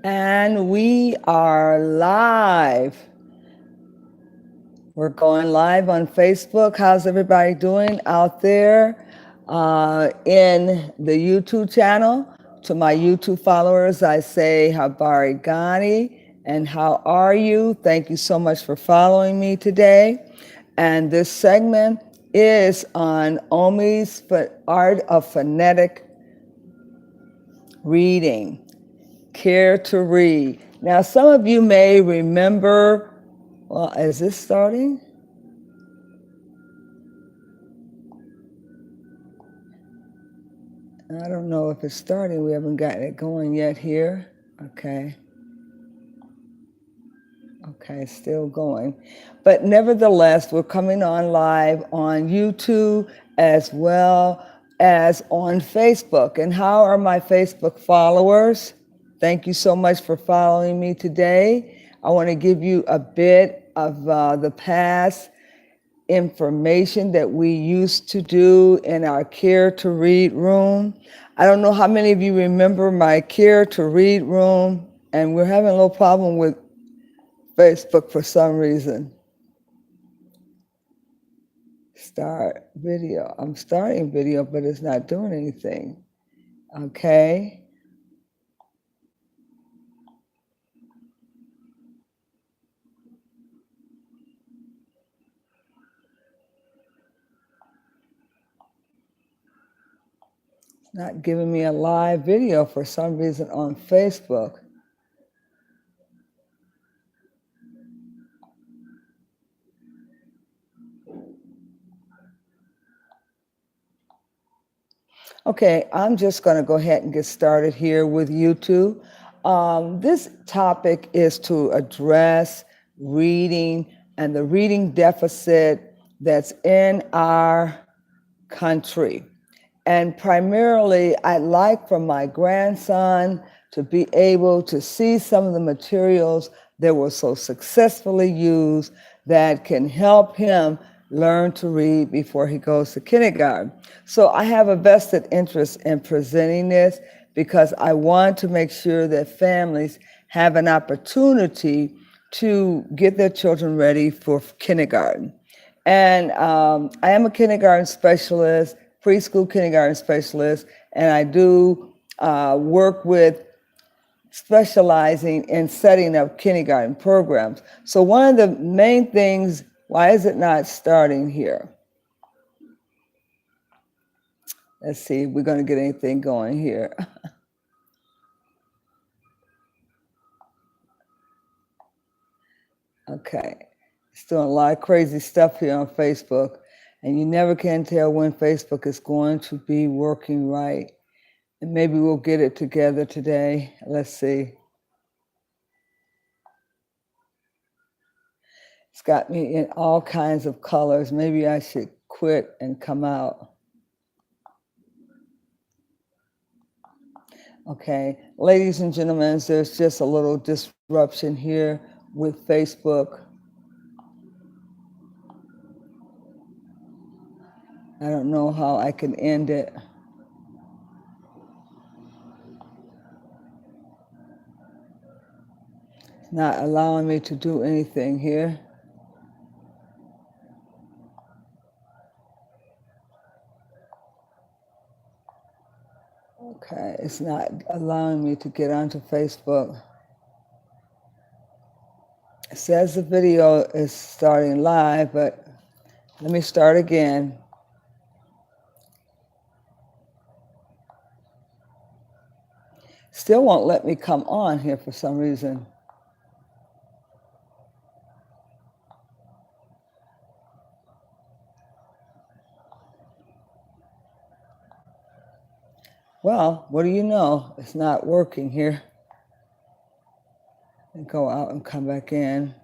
And we are live. We're going live on Facebook. How's everybody doing out there in the YouTube channel? To my YouTube followers, I say Habari Gani and how are you? Thank you so much for following me today. And this segment is on OMI'S Art of Phonetic Reading. Care to read. Now, some of you may remember, well, is this starting? I don't know if it's starting. We haven't gotten it going yet here. Okay. Okay, still going. But nevertheless, we're coming on live on YouTube as well as on Facebook. And how are my Facebook followers? Thank you so much for following me today. I want to give you a bit of the past information that we used to do in our Care to Read room. I don't know how many of you remember my Care to Read room, and we're having a little problem with Facebook for some reason. Start video. I'm starting video, but it's not doing anything. Okay. It's not giving me a live video for some reason on Facebook. Okay, I'm just going to go ahead and get started here with YouTube. This topic is to address reading and the reading deficit that's in our country. And primarily, I'd like for my grandson to be able to see some of the materials that were so successfully used that can help him learn to read before he goes to kindergarten. So I have a vested interest in presenting this because I want to make sure that families have an opportunity to get their children ready for kindergarten. And I am a kindergarten specialist, preschool kindergarten specialist, and I do work with specializing in setting up kindergarten programs. So one of the main things, why is it not starting here? Let's see if we're going to get anything going here. Okay, it's doing a lot of crazy stuff here on Facebook, and you never can tell when Facebook is going to be working right. And maybe we'll get it together today. Let's see. It's got me in all kinds of colors. Maybe I should quit and come out. Okay, ladies and gentlemen, there's just a little disruption here with Facebook. I don't know how I can end it. It's not allowing me to do anything here. Okay, it's not allowing me to get onto Facebook. It says the video is starting live, but let me start again. Still won't let me come on here for some reason. Well, what do you know? It's not working here. And go out and come back in.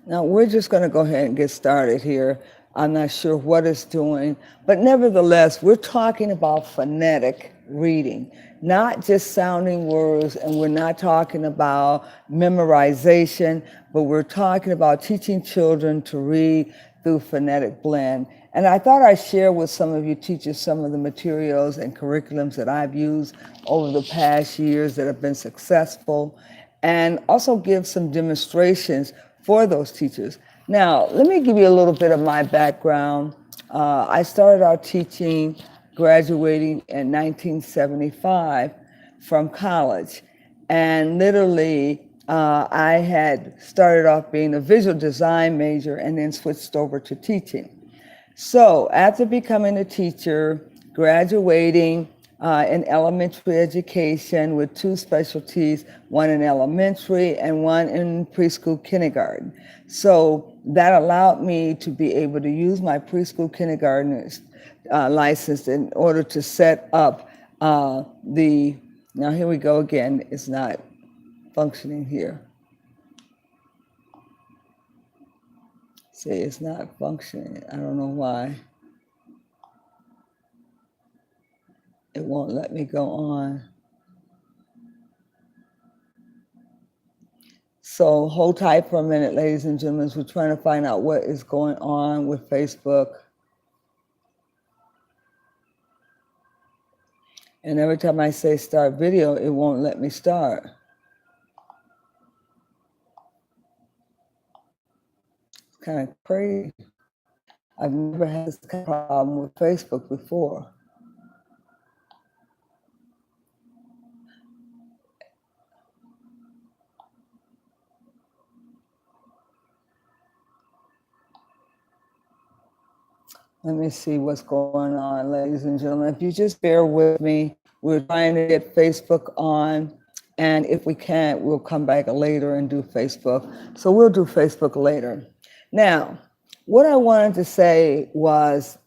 Now we're just going to go ahead and get started here. I'm not sure what it's doing, but nevertheless, we're talking about phonetic reading, not just sounding words, and we're not talking about memorization, but we're talking about teaching children to read through phonetic blend. And I thought I'd share with some of you teachers some of the materials and curriculums that I've used over the past years that have been successful, and also give some demonstrations for those teachers. Now, let me give you a little bit of my background. I started out teaching, graduating in 1975 from college. And literally, I had started off being a visual design major and then switched over to teaching. So after becoming a teacher, graduating in elementary education with 2 specialties, one in elementary and one in preschool kindergarten. So that allowed me to be able to use my preschool kindergarten license in order to set up now here we go again, it's not functioning here. See, it's not functioning. I don't know why. It won't let me go on. So hold tight for a minute, ladies and gentlemen. We're trying to find out what is going on with Facebook. And every time I say start video, it won't let me start. It's kind of crazy. I've never had this kind of problem with Facebook before. Let me see what's going on, ladies and gentlemen. If you just bear with me, we're trying to get Facebook on, and if we can't, we'll come back later and do Facebook. So we'll do Facebook later. Now, what I wanted to say was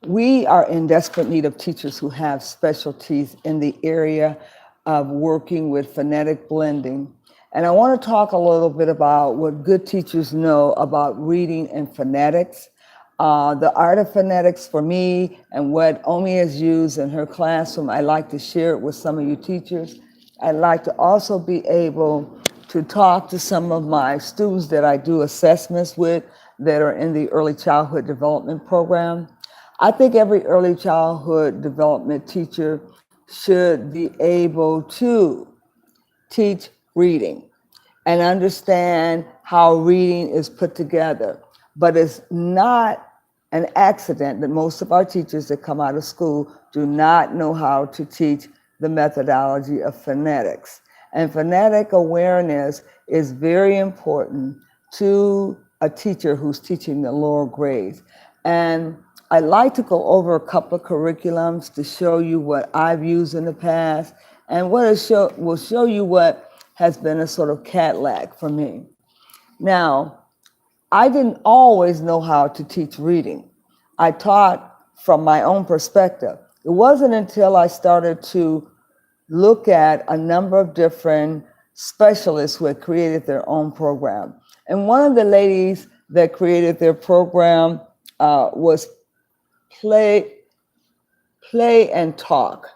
we are in desperate need of teachers who have specialties in the area of working with phonetic blending. And I want to talk a little bit about what good teachers know about reading and phonetics. The art of phonetics for me and what OMI'S used in her classroom, I like to share it with some of you teachers. I'd like to also be able to talk to some of my students that I do assessments with that are in the early childhood development program. I think every early childhood development teacher should be able to teach reading and understand how reading is put together. But it's not an accident that most of our teachers that come out of school do not know how to teach the methodology of phonetics. And phonetic awareness is very important to a teacher who's teaching the lower grades. And I'd like to go over a couple of curriculums to show you what I've used in the past and will show you what has been a sort of Cadillac for me. Now, I didn't always know how to teach reading. I taught from my own perspective. It wasn't until I started to look at a number of different specialists who had created their own program. And one of the ladies that created their program was Play and Talk.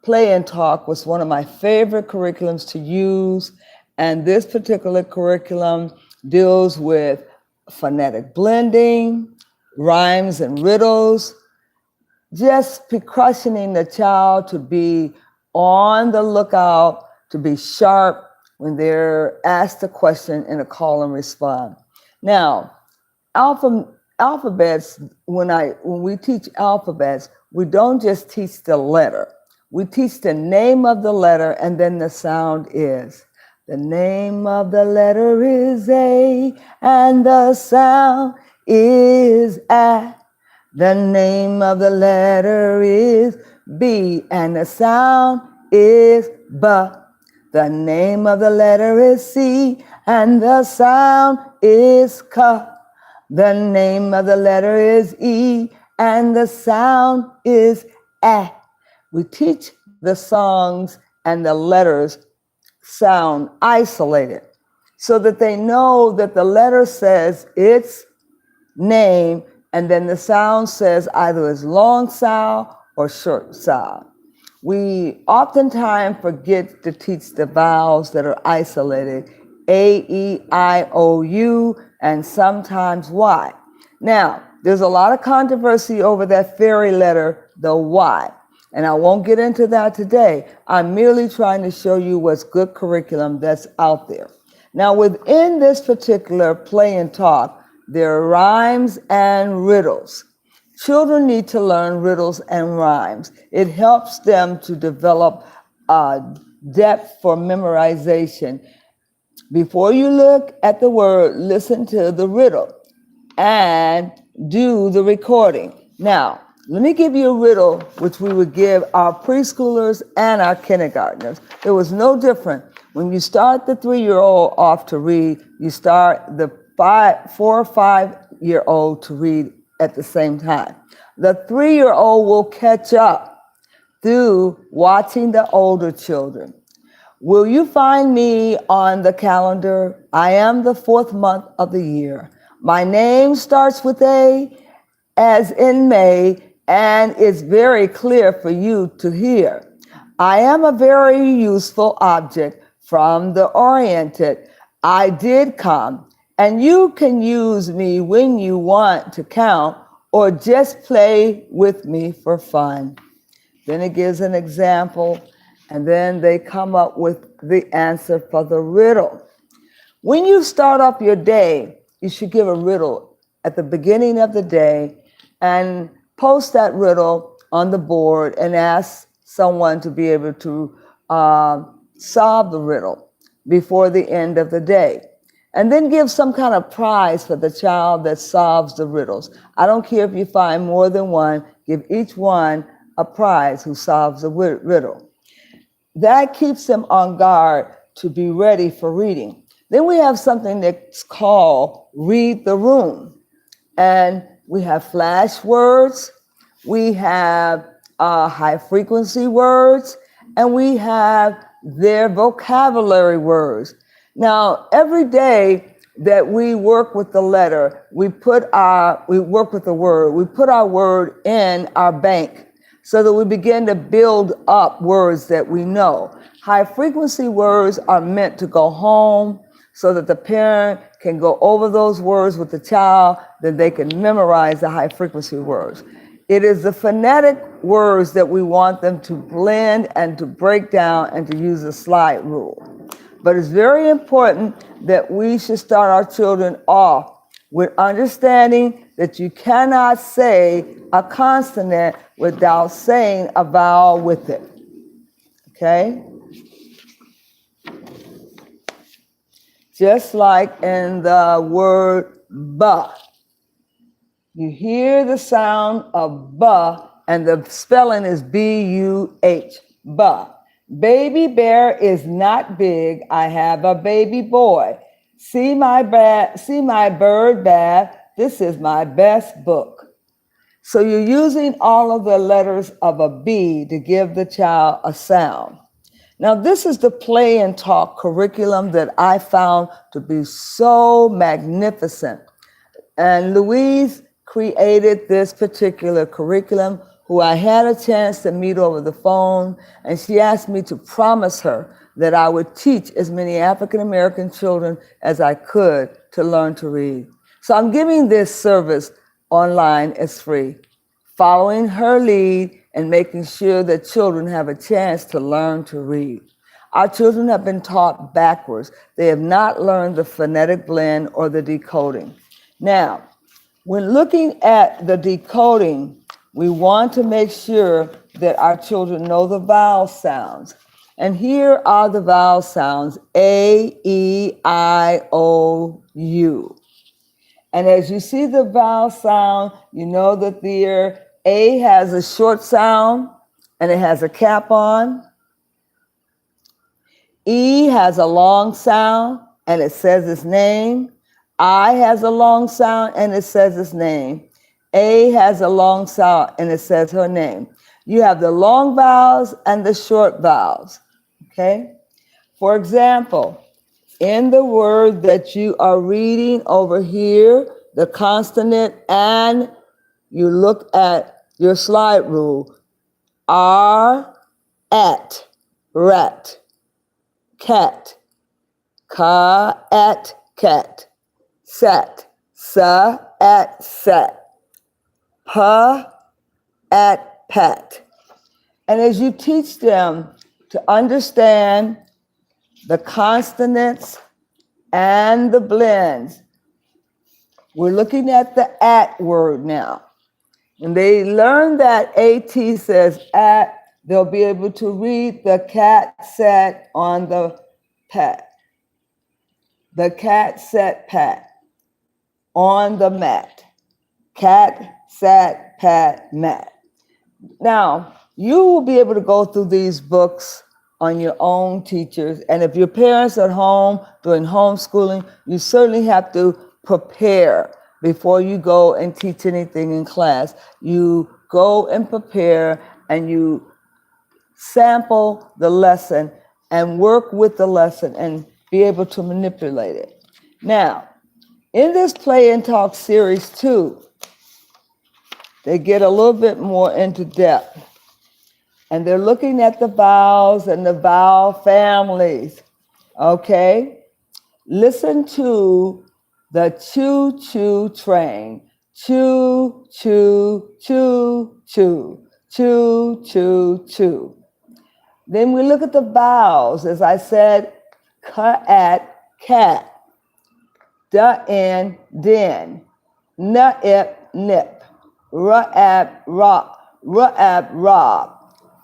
Play and Talk was one of my favorite curriculums to use. And this particular curriculum deals with phonetic blending, rhymes and riddles, just precautioning the child to be on the lookout, to be sharp when they're asked a question in a call and respond. Now, alphabets, when we teach alphabets, we don't just teach the letter. We teach the name of the letter and then the sound is. The name of the letter is A and the sound is A. The name of the letter is B and the sound is B. The name of the letter is C and the sound is K. The name of the letter is E and the sound is A. We teach the songs and the letters sound isolated so that they know that the letter says its name and then the sound says either its long sound or short sound. We oftentimes forget to teach the vowels that are isolated, A, E, I, O, U, and sometimes Y. Now, there's a lot of controversy over that fairy letter, the Y, and I won't get into that today. I'm merely trying to show you what's good curriculum that's out there. Now, within this particular play and talk, there are rhymes and riddles. Children need to learn riddles and rhymes. It helps them to develop depth for memorization. Before you look at the word, listen to the riddle and do the recording. Now, let me give you a riddle which we would give our preschoolers and our kindergartners. It was no different. When you start the 3-year-old off to read, you start the 4 or 5-year-old to read at the same time. The 3-year-old will catch up through watching the older children. Will you find me on the calendar? I am the 4th month of the year. My name starts with A, as in May, and it's very clear for you to hear. I am a very useful object from the oriented. I did come, and you can use me when you want to count or just play with me for fun. Then it gives an example, and then they come up with the answer for the riddle. When you start off your day, you should give a riddle at the beginning of the day and post that riddle on the board and ask someone to be able to solve the riddle before the end of the day. And then give some kind of prize for the child that solves the riddles. I don't care if you find more than one, give each one a prize who solves the riddle. That keeps them on guard to be ready for reading. Then we have something that's called Read the Room. And we have flash words, we have high frequency words, and we have their vocabulary words. Now, every day that we work with the letter, we work with the word, we put our word in our bank so that we begin to build up words that we know. High frequency words are meant to go home so that the parent can go over those words with the child, then they can memorize the high frequency words. It is the phonetic words that we want them to blend and to break down and to use a slide rule. But it's very important that we should start our children off with understanding that you cannot say a consonant without saying a vowel with it. Okay? Just like in the word "ba." You hear the sound of "ba," and the spelling is B-U-H, ba. Baby bear is not big. I have a baby boy. See my bird bath. This is my best book. So you're using all of the letters of a B to give the child a sound. Now, this is the play and talk curriculum that I found to be so magnificent. And Louise created this particular curriculum, who I had a chance to meet over the phone, and she asked me to promise her that I would teach as many African American children as I could to learn to read. So I'm giving this service online as free, following her lead and making sure that children have a chance to learn to read. Our children have been taught backwards. They have not learned the phonetic blend or the decoding. Now, when looking at the decoding, we want to make sure that our children know the vowel sounds. And here are the vowel sounds, A, E, I, O, U. And as you see the vowel sound, you know that the A has a short sound and it has a cap on. E has a long sound and it says its name. I has a long sound and it says its name. A has a long sound and it says her name. You have the long vowels and the short vowels, okay? For example, in the word that you are reading over here, the consonant, and you look at your slide rule, R, at, rat, cat, ka, at, cat, sat, sa, at, sat, pa, at, pat. And as you teach them to understand the consonants and the blends, we're looking at the at word now. When they learn that AT says at, they'll be able to read the cat sat on the pat. The cat sat pat on the mat. Cat sat pat mat. Now, you will be able to go through these books on your own, teachers. And if your parents at home doing homeschooling, you certainly have to prepare before you go and teach anything in class. You go and prepare and you sample the lesson and work with the lesson and be able to manipulate it. Now, in this Play and Talk series too, they get a little bit more into depth. And they're looking at the vowels and the vowel families. Okay? Listen to the choo-choo train. Choo, choo, choo, choo, choo, choo, choo. Then we look at the vowels, as I said, ka, at, cat, da, in, din, na, ip, nip, ra, ab, rock, ra, ab, rob,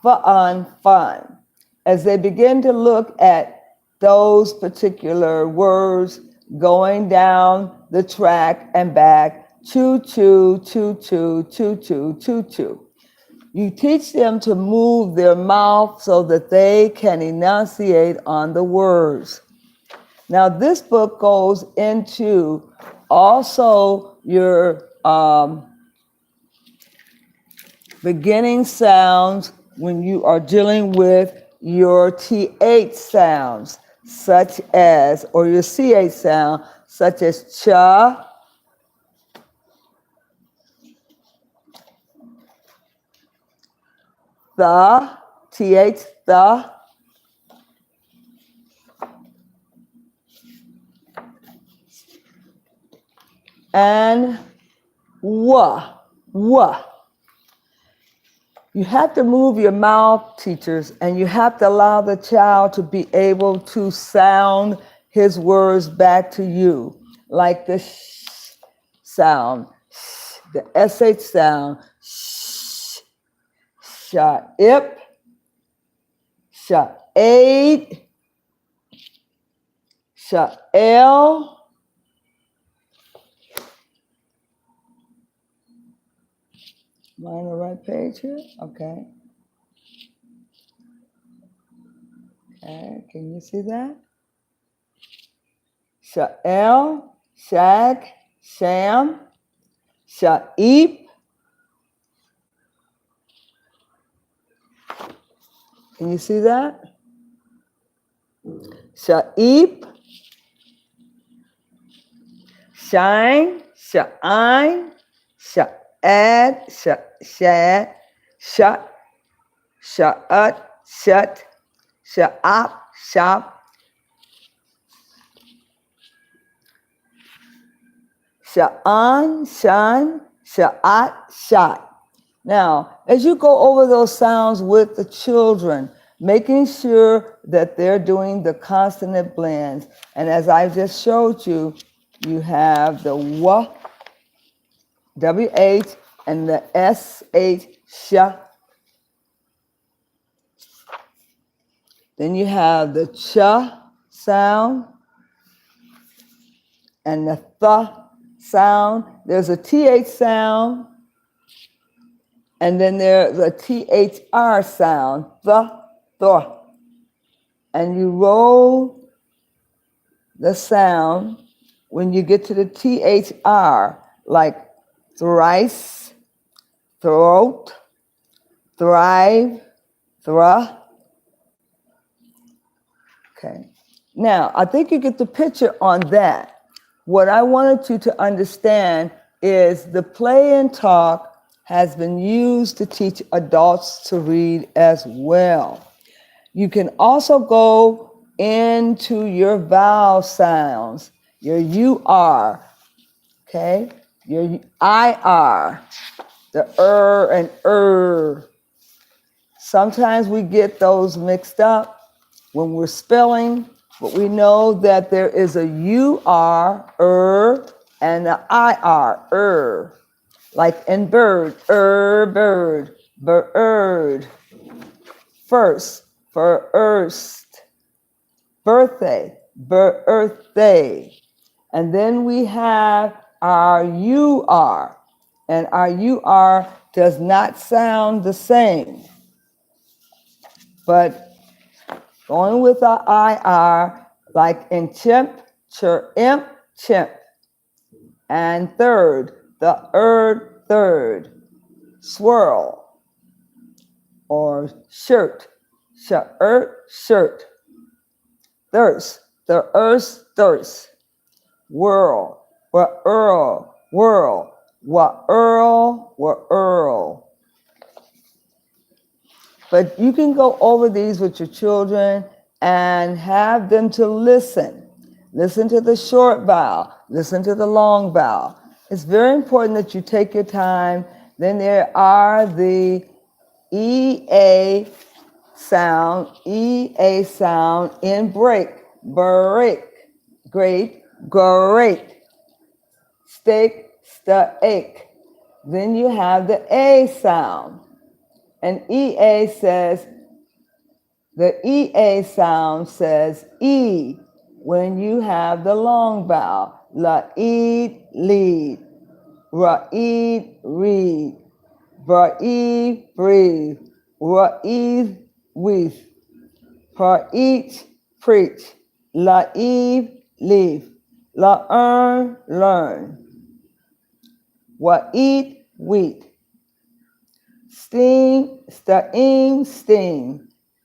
fun, fun. As they begin to look at those particular words going down the track and back, choo, choo, choo, choo, choo, choo, choo, choo. You teach them to move their mouth so that they can enunciate on the words. Now, this book goes into also your beginning sounds when you are dealing with your TH sounds, such as, or your CH sound, such as cha, the, TH, the, and wa, wa. You have to move your mouth, teachers, and you have to allow the child to be able to sound his words back to you, like the sh sound, sh, the SH sound, sh, sha-ip, sha-aid, sha-el, am I on the right page here? Okay. Okay, can you see that? Sha'el, shag, sham, sha'ip. Can you see that? Sha'ip, shine, sha'ine, sha'ad, sha'shad, shut, sha'ut, shut, sha'ap, shop, sha'an, shan, sha'at, shot. Now, as you go over those sounds with the children, making sure that they're doing the consonant blends. And as I just showed you, you have the w, WH, and the SH, sh. Then you have the ch sound and the th sound. There's a TH sound. And then there's a THR sound, th. And you roll the sound when you get to the THR, like thrice, throat, thrive, thruh. Okay. Now, I think you get the picture on that. What I wanted you to understand is the Play and Talk has been used to teach adults to read as well. You can also go into your vowel sounds, your UR, okay, your IR, the and Sometimes we get those mixed up when we're spelling, but we know that there is a UR, and an IR, like in bird, bird, bird, first, first, birthday, birthday. And then we have our UR, and our UR does not sound the same. But going with our IR, like in chimp, imp, chimp. And third, the third, swirl, or shirt, shirt, thirst, the thirst, whirl, whirl, whirl. But you can go over these with your children and have them to listen. Listen to the short vowel, listen to the long vowel. It's very important that you take your time. Then there are the EA sound in break, great, steak. Then you have the A sound. And the EA sound says E when you have the long vowel. Lead, read, breathe, weave, preach, leave, learn, wheat, steam, steam,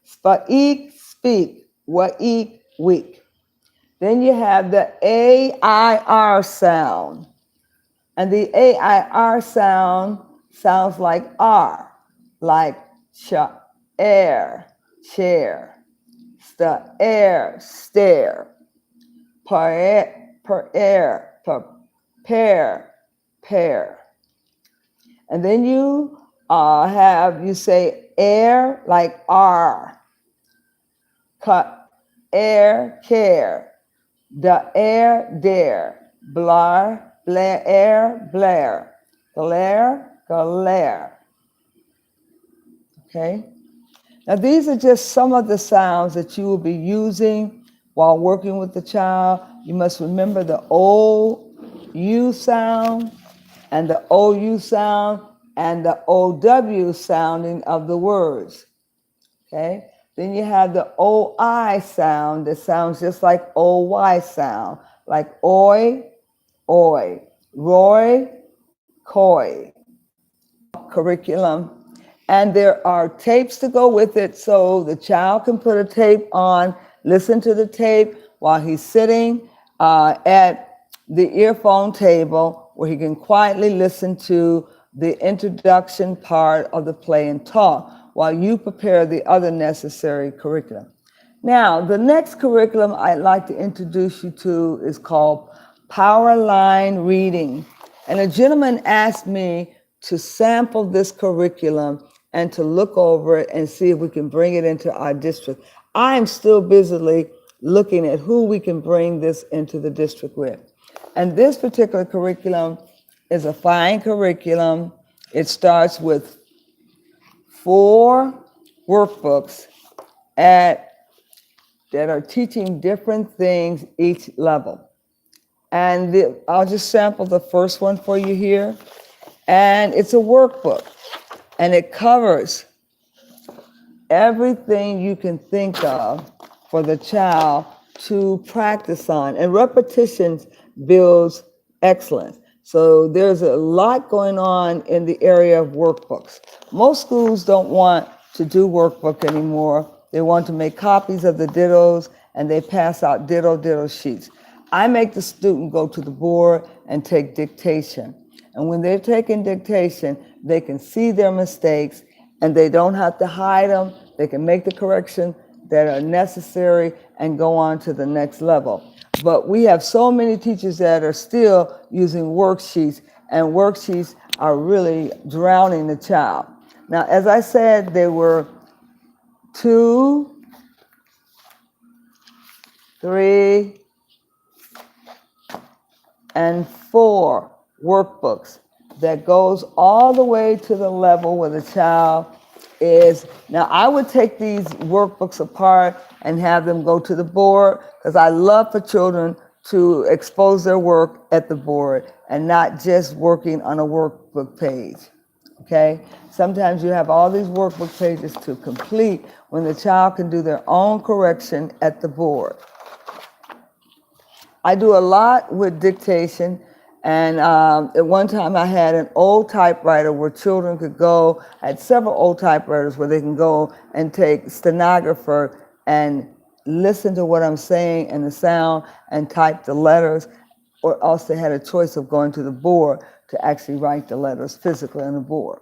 speak, week. Then you have the AIR sound. And the AIR sound sounds like R, like chair, stare, pair. And then you say air like R, care, the air, dare, blare, glare. Okay? Now these are just some of the sounds that you will be using while working with the child. You must remember the OU sound and the OU sound and the OW sounding of the words. Okay? Then you have the OI sound that sounds just like OY sound, like oi, roy, coy. Curriculum. And there are tapes to go with it, so the child can put a tape on, listen to the tape while he's sitting at the earphone table where he can quietly listen to the introduction part of the play and talk while you prepare the other necessary curriculum. Now, the next curriculum I'd like to introduce you to is called Powerline Reading. And a gentleman asked me to sample this curriculum and to look over it and see if we can bring it into our district. I'm still busily looking at who we can bring this into the district with. And this particular curriculum is a fine curriculum. It starts with 4 workbooks that are teaching different things each level. And I'll just sample the first one for you here. And it's a workbook, and it covers everything you can think of for the child to practice on. And repetitions builds excellence. So there's a lot going on in the area of workbooks. Most schools don't want to do workbook anymore. They want to make copies of the dittos, and they pass out ditto sheets. I make the student go to the board and take dictation. And when they're taking dictation, they can see their mistakes and they don't have to hide them. They can make the correction that are necessary and go on to the next level. But we have so many teachers that are still using worksheets, and worksheets are really drowning the child. Now, as I said, there were 2, 3, and 4 workbooks that goes all the way to the level where the child is. Now, I would take these workbooks apart and have them go to the board, because I love for children to expose their work at the board and not just working on a workbook page. Okay? Sometimes you have all these workbook pages to complete when the child can do their own correction at the board. I do a lot with dictation, and at one time I had an old typewriter where children could go. I had several old typewriters where they can go and take stenographer and listen to what I'm saying and the sound and type the letters, or else they had a choice of going to the board to actually write the letters physically on the board.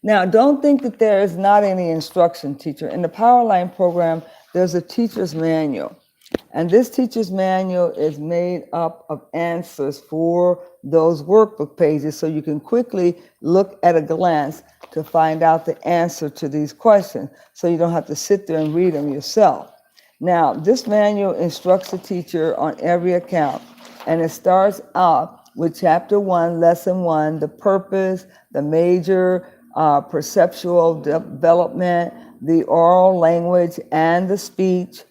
Now, don't think that there is not any instruction, teacher. In the Powerline program, there's a teacher's manual. And this teacher's manual is made up of answers for those workbook pages, so you can quickly look at a glance to find out the answer to these questions, so you don't have to sit there and read them yourself. Now, this manual instructs the teacher on every account, and it starts out with Chapter 1, Lesson 1, the purpose, the major, perceptual development, the oral language and the speech,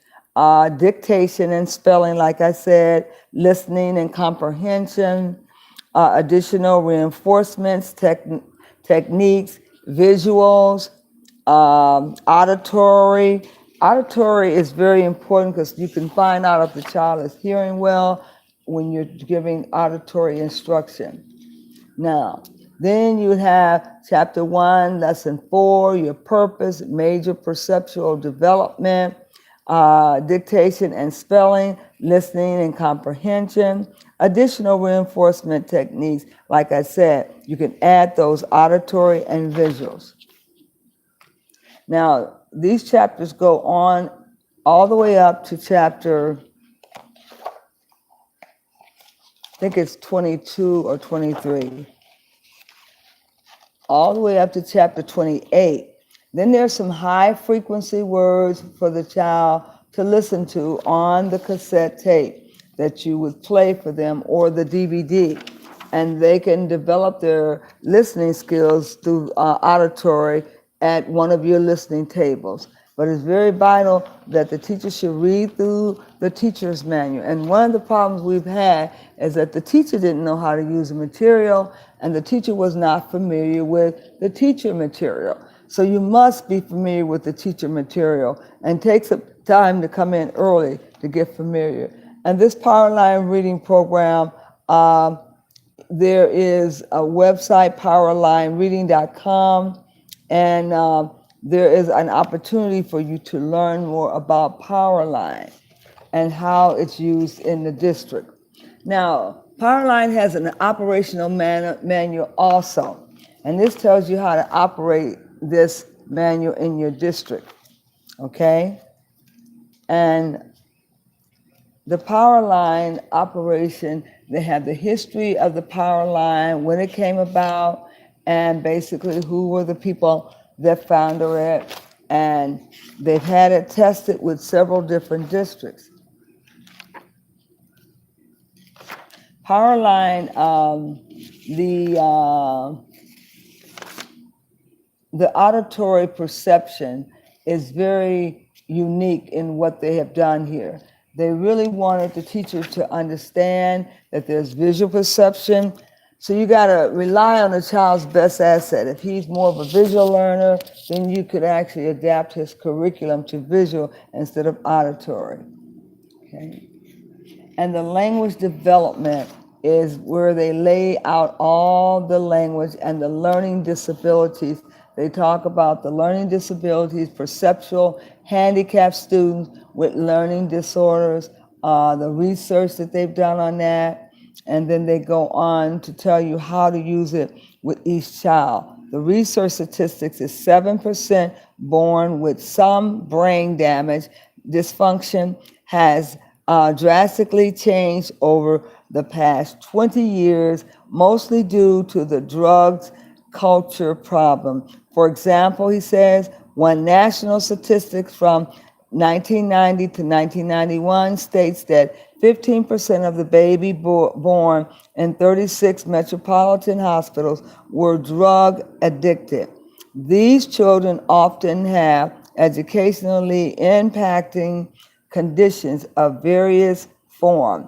dictation and spelling, like I said, listening and comprehension, additional reinforcements, techniques, visuals, auditory. Auditory is very important because you can find out if the child is hearing well when you're giving auditory instruction. Now, then you have Chapter 1, Lesson 4, your purpose, major perceptual development, dictation and spelling, listening and comprehension, additional reinforcement techniques. Like I said, you can add those auditory and visuals. Now, these chapters go on all the way up to chapter, I think it's 22 or 23, all the way up to chapter 28. Then there's some high frequency words for the child to listen to on the cassette tape that you would play for them, or the DVD. And they can develop their listening skills through auditory at one of your listening tables. But it's very vital that the teacher should read through the teacher's manual. And one of the problems we've had is that the teacher didn't know how to use the material, and the teacher was not familiar with the teacher material. So you must be familiar with the teacher material and take some time to come in early to get familiar. And this Powerline Reading program, there is a website, powerlinereading.com, and there is an opportunity for you to learn more about Powerline and how it's used in the district. Now, Powerline has an operational manual also, and this tells you how to operate this manual in your district, okay? And the Powerline operation, they have the history of the Powerline, when it came about, and basically who were the people that founded it, and they've had it tested with several different districts. Powerline, the auditory perception is very unique in what they have done here. They really wanted the teacher to understand that there's visual perception. So you got to rely on the child's best asset. If he's more of a visual learner, then you could actually adapt his curriculum to visual instead of auditory. Okay. And the language development is where they lay out all the language and the learning disabilities. They talk about the learning disabilities, perceptual, handicapped students with learning disorders, the research that they've done on that, And then they go on to tell you how to use it with each child. The research statistics is 7% born with some brain damage. Dysfunction has drastically changed over the past 20 years, mostly due to the drugs culture problem. For example, he says, one national statistics from 1990 to 1991 states that 15% of the baby born in 36 metropolitan hospitals were drug addicted. These children often have educationally impacting conditions of various form.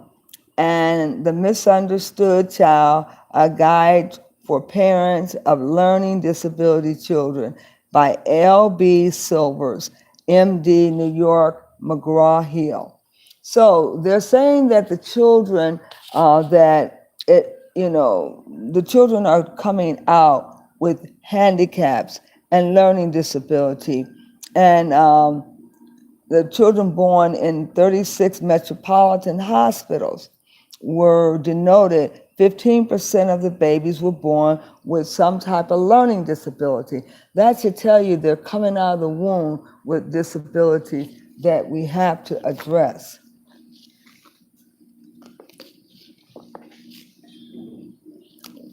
And The Misunderstood Child, a guide for parents of learning disability children by L.B. Silvers, MD, New York, McGraw-Hill. So they're saying that the children the children are coming out with handicaps and learning disability. And the children born in 36 metropolitan hospitals were denoted 15% of the babies were born with some type of learning disability. That should tell you they're coming out of the womb with disability that we have to address.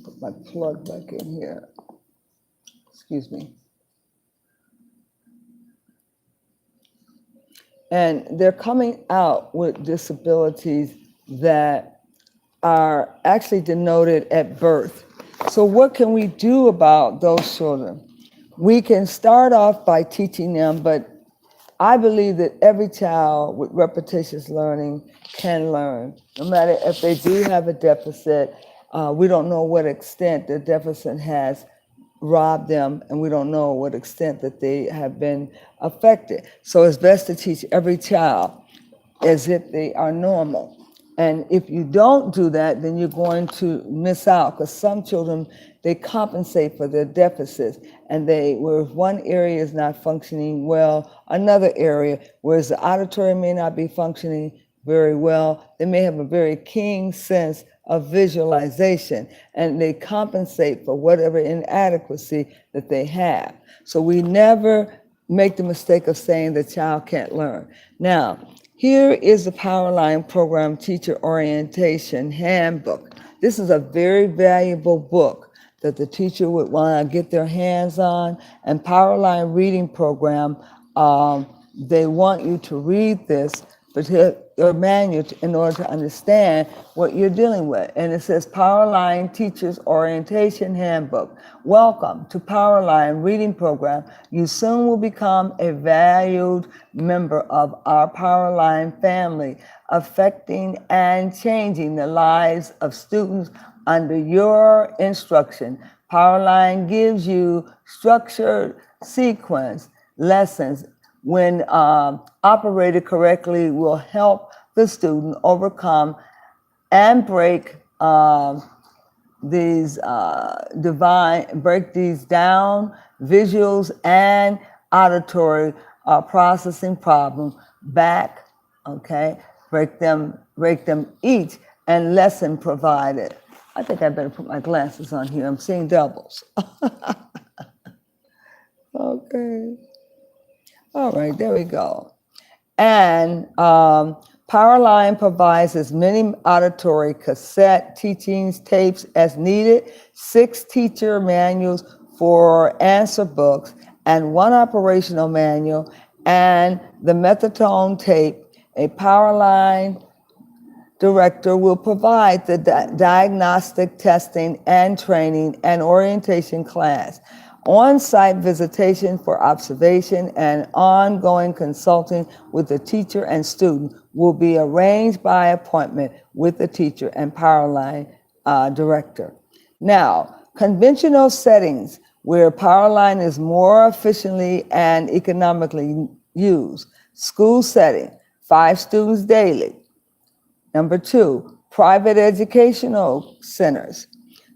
Put my plug back in here. Excuse me. And they're coming out with disabilities that are actually denoted at birth. So what can we do about those children? We can start off by teaching them, but I believe that every child with repetitious learning can learn, no matter if they do have a deficit. We don't know what extent the deficit has robbed them, and we don't know what extent that they have been affected. So it's best to teach every child as if they are normal. And if you don't do that, then you're going to miss out, because some children, they compensate for their deficits, and where one area is not functioning well, another area, whereas the auditory may not be functioning very well, they may have a very keen sense of visualization, and they compensate for whatever inadequacy that they have. So we never make the mistake of saying the child can't learn. Now, here is the Powerline Program Teacher Orientation Handbook. This is a very valuable book that the teacher would want to get their hands on. And Powerline Reading Program, they want you to read this your manual in order to understand what you're dealing with. And it says Powerline Teachers Orientation Handbook. Welcome to Powerline Reading Program. You soon will become a valued member of our Powerline family, affecting and changing the lives of students under your instruction. Powerline gives you structured sequence lessons when operated correctly, will help the student overcome and break these down visuals and auditory processing problems back. Okay, break them each and lesson provided. I think I better put my glasses on here. I'm seeing doubles. Okay. All right, there we go. And Powerline provides as many auditory cassette teachings tapes as needed, 6 teacher manuals for answer books, and 1 operational manual, and the methadone tape. A Powerline director will provide the diagnostic testing and training and orientation class, on-site visitation for observation, and ongoing consulting with the teacher and student will be arranged by appointment with the teacher and Powerline director. Now, conventional settings where Powerline is more efficiently and economically used. School setting, 5 students daily. Number 2, private educational centers,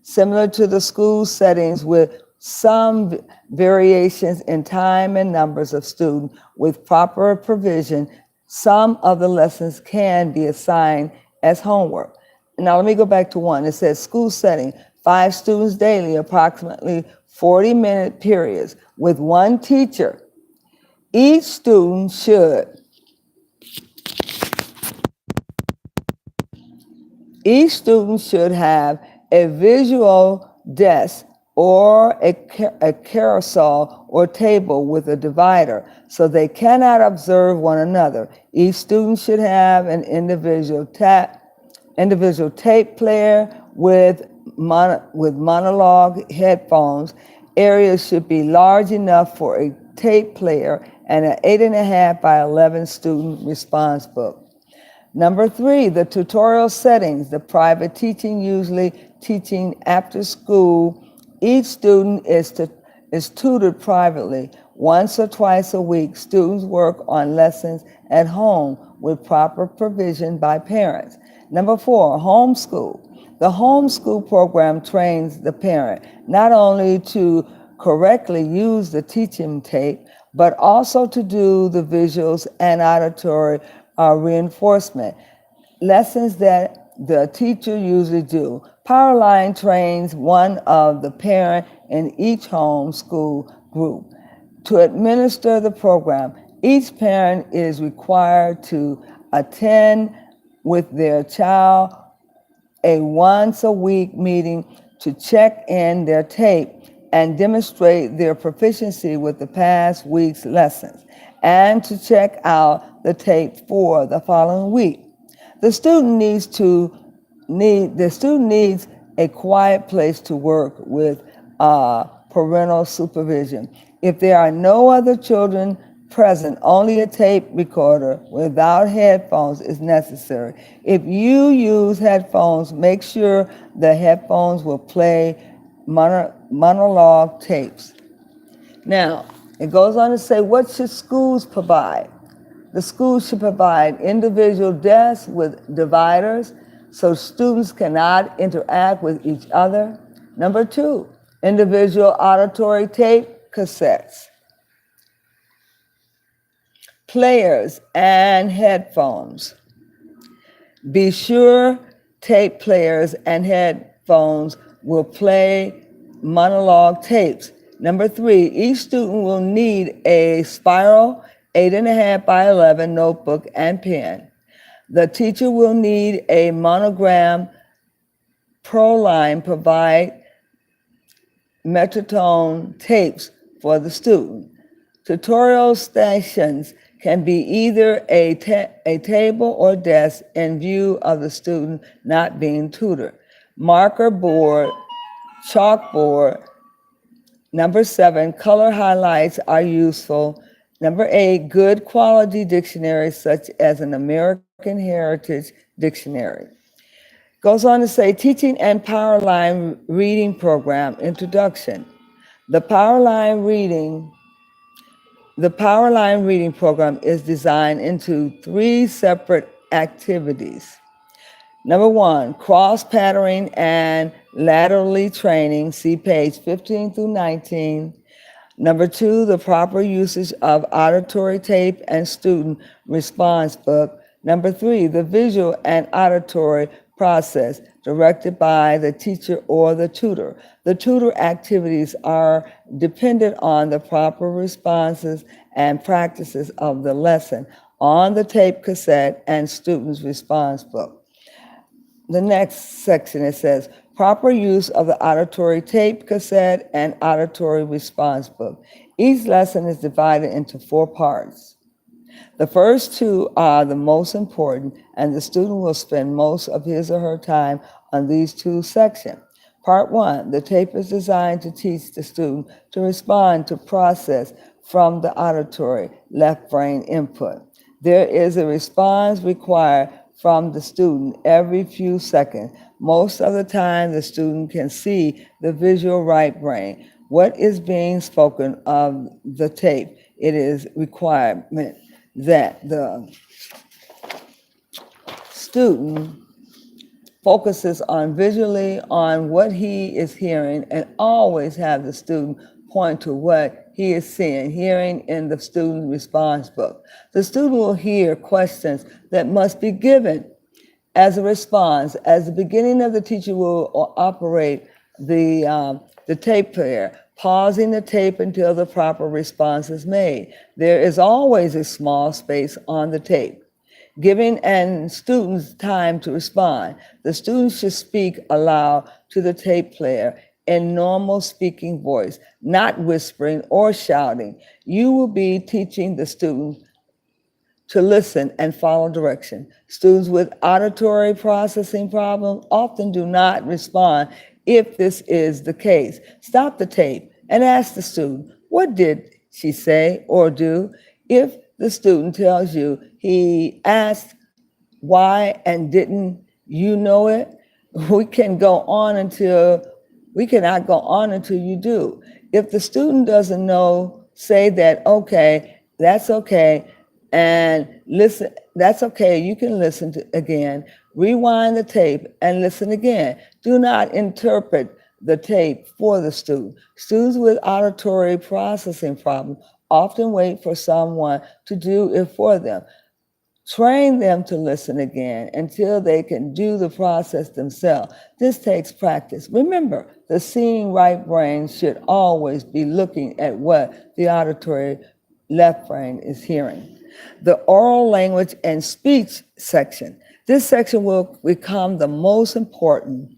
similar to the school settings with some variations in time and numbers of students. With proper provision, some of the lessons can be assigned as homework. Now let me go back to 1. It says school setting, 5 students daily, approximately 40-minute periods with 1 teacher. Each student should have a visual desk or a carousel or table with a divider so they cannot observe one another. Each student should have an individual tape player with monologue headphones. Areas should be large enough for a tape player and an 8.5 by 11 student response book. Number 3, the tutorial settings, the private teaching, usually teaching after school. Each student is tutored privately. Once or twice a week, students work on lessons at home with proper provision by parents. Number 4, homeschool. The homeschool program trains the parent not only to correctly use the teaching tape, but also to do the visuals and auditory reinforcement, lessons that the teacher usually do. Powerline trains one of the parent in each homeschool group to administer the program. Each parent is required to attend with their child a once-a-week meeting to check in their tape and demonstrate their proficiency with the past week's lessons, and to check out the tape for the following week. The student needs a quiet place to work with parental supervision. If there are no other children present, only a tape recorder without headphones is necessary. If you use headphones, make sure the headphones will play monologue tapes. Now, it goes on to say, what should schools provide? The schools should provide individual desks with dividers so students cannot interact with each other. Number 2, individual auditory tape cassettes, players, and headphones. Be sure tape players and headphones will play monologue tapes. Number 3, each student will need a spiral 8.5 by 11 notebook and pen. The teacher will need a monogram. Powerline provide metronome tapes for the student. Tutorial stations can be either a table or desk in view of the student not being tutored. Marker board, chalkboard. Number 7, color highlights are useful. Number 8, good quality dictionaries such as an American Heritage Dictionary. Goes on to say, teaching and Powerline Reading Program Introduction. The Powerline Reading Program is designed into 3 separate activities. Number 1, cross-patterning and laterally training, see page 15 through 19. Number 2, the proper usage of auditory tape and student response book. Number 3, the visual and auditory process directed by the teacher or the tutor. The tutor activities are dependent on the proper responses and practices of the lesson on the tape cassette and student's response book. The next section, it says, proper use of the auditory tape cassette and auditory response book. Each lesson is divided into 4 parts. The first 2 are the most important, and the student will spend most of his or her time on these 2 sections. Part 1, the tape is designed to teach the student to respond to process from the auditory left brain input. There is a response required from the student every few seconds. Most of the time, the student can see the visual right brain. What is being spoken of the tape? It is requirement that the student focuses on visually on what he is hearing, and always have the student point to what he is seeing, hearing in the student response book. The student will hear questions that must be given as a response. As the beginning of the teacher will operate the tape player, pausing the tape until the proper response is made. There is always a small space on the tape, giving and students time to respond. The students should speak aloud to the tape player in normal speaking voice, not whispering or shouting. You will be teaching the student to listen and follow direction. Students with auditory processing problems often do not respond if this is the case. Stop the tape and ask the student, what did she say or do? If the student tells you he asked why and didn't you know it, we can go on until we cannot go on until you do. If the student doesn't know, say that, okay, that's okay, and listen, that's okay, you can listen to again, rewind the tape and listen again. Do not interpret the tape for the student. Students with auditory processing problems often wait for someone to do it for them. Train them to listen again until they can do the process themselves. This takes practice. Remember, the seeing right brain should always be looking at what the auditory left brain is hearing. The oral language and speech section. This section will become the most important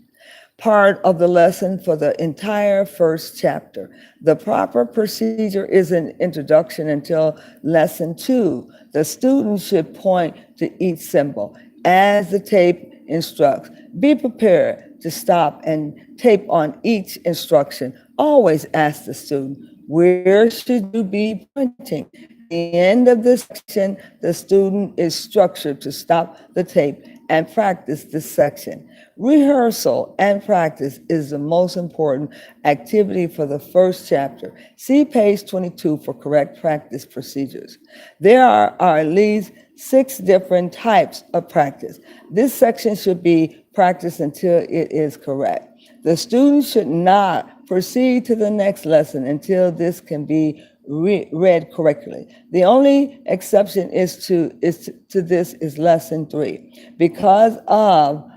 part of the lesson for the entire first chapter. The proper procedure is an introduction until lesson 2. The student should point to each symbol as the tape instructs. Be prepared to stop and tape on each instruction. Always ask the student, where should you be pointing? At the end of this section, the student is structured to stop the tape and practice this section. Rehearsal and practice is the most important activity for the first chapter. See page 22 for correct practice procedures. There are at least 6 different types of practice. This section should be practiced until it is correct. The student should not proceed to the next lesson until this can be read correctly. The only exception to this is lesson 3. Because of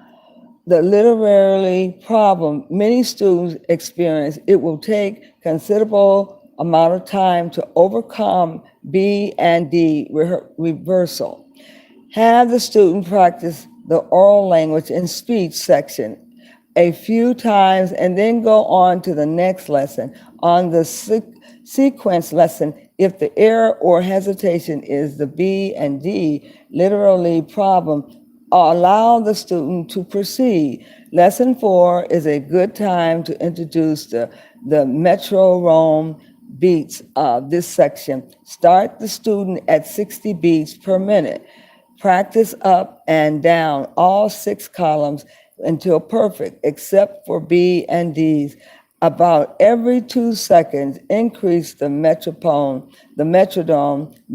the literary problem many students experience, it will take considerable amount of time to overcome B and D reversal. Have the student practice the oral language and speech section a few times and then go on to the next lesson. On the sequence lesson, if the error or hesitation is the B and D literally problem, allow the student to proceed. Lesson 4 is a good time to introduce the metronome beats of this section. Start the student at 60 beats per minute. Practice up and down all 6 columns until perfect, except for B and D's. About every 2 seconds, increase the metronome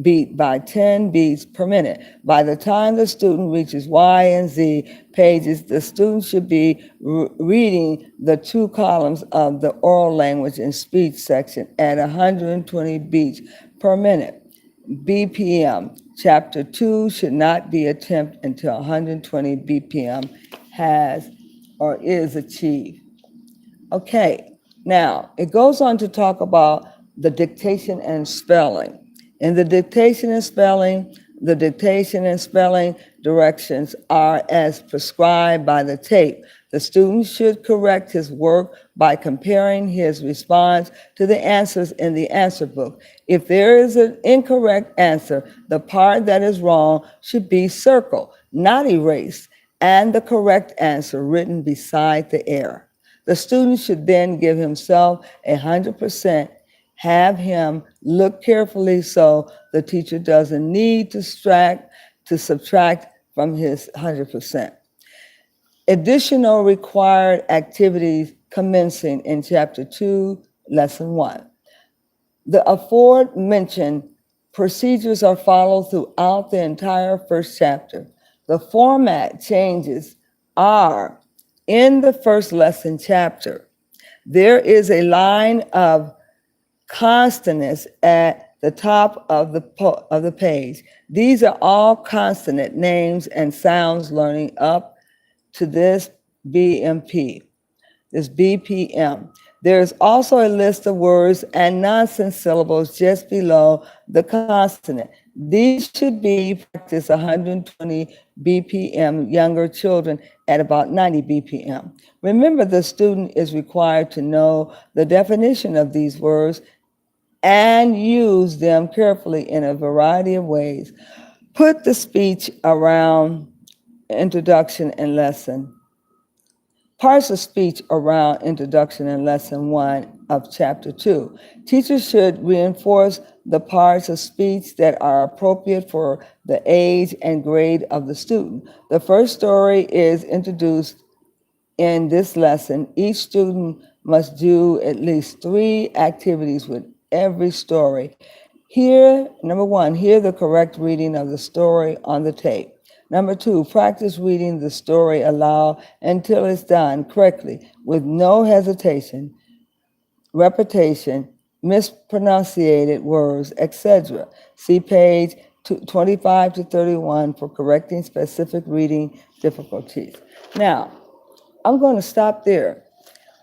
beat by 10 beats per minute. By the time the student reaches Y and Z pages, the student should be reading the 2 columns of the oral language and speech section at 120 beats per minute. BPM. Chapter 2 should not be attempted until 120 BPM has or is achieved. Okay, now it goes on to talk about the dictation and spelling. In the dictation and spelling, the dictation and spelling directions are as prescribed by the tape. The student should correct his work by comparing his response to the answers in the answer book. If there is an incorrect answer, the part that is wrong should be circled, not erased, and the correct answer written beside the error. The student should then give himself 100%. Have him look carefully so the teacher doesn't need to subtract from his 100%. Additional required activities commencing in Chapter 2, Lesson 1. The aforementioned procedures are followed throughout the entire first chapter. The format changes are in the first lesson chapter. There is a line of consonants at the top of the page. These are all consonant names and sounds learning up to this BMP, this BPM. There is also a list of words and nonsense syllables just below the consonant. These should be practiced 120 BPM, younger children at about 90 BPM. Remember, the student is required to know the definition of these words and use them carefully in a variety of ways. Put the speech around introduction and lesson. Parts of speech around introduction and lesson 1 of chapter 2. Teachers should reinforce the parts of speech that are appropriate for the age and grade of the student. The first story is introduced in this lesson. Each student must do at least 3 activities with every story. Here, number 1, hear the correct reading of the story on the tape. Number 2, practice reading the story aloud until it's done correctly with no hesitation, repetition, mispronunciated words, etc. See page 25 to 31 for correcting specific reading difficulties. Now, I'm going to stop there,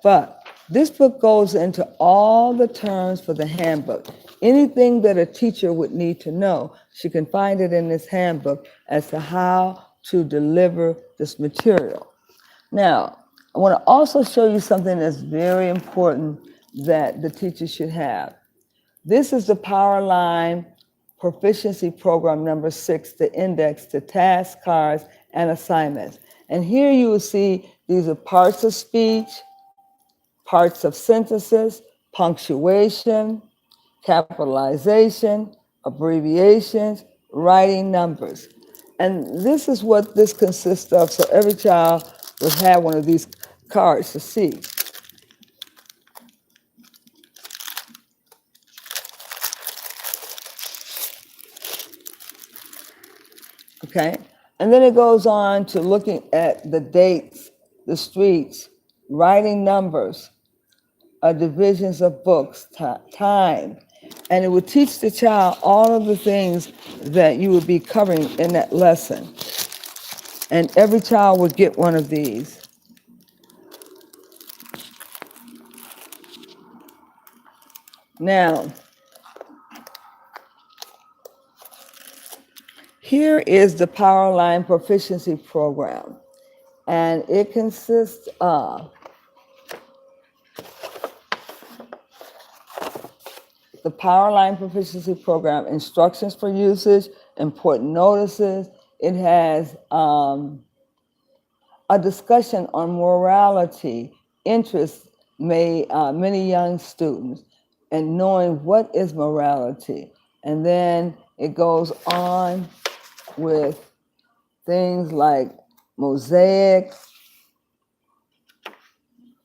but this book goes into all the terms for the handbook. Anything that a teacher would need to know, she can find it in this handbook as to how to deliver this material. Now, I want to also show you something that's very important that the teacher should have. This is the Powerline Proficiency Program number 6, the index to task cards and assignments. And here you will see these are parts of speech, parts of sentences, punctuation, capitalization, abbreviations, writing numbers. And this is what this consists of, so every child will have one of these cards to see. Okay? And then it goes on to looking at the dates, the streets, writing numbers, divisions of books, time. And it would teach the child all of the things that you would be covering in that lesson. And every child would get one of these. Now, here is the Powerline Proficiency Program. And it consists of the Powerline Proficiency Program, instructions for usage, important notices. It has a discussion on morality, interests many young students, and knowing what is morality. And then it goes on with things like mosaic.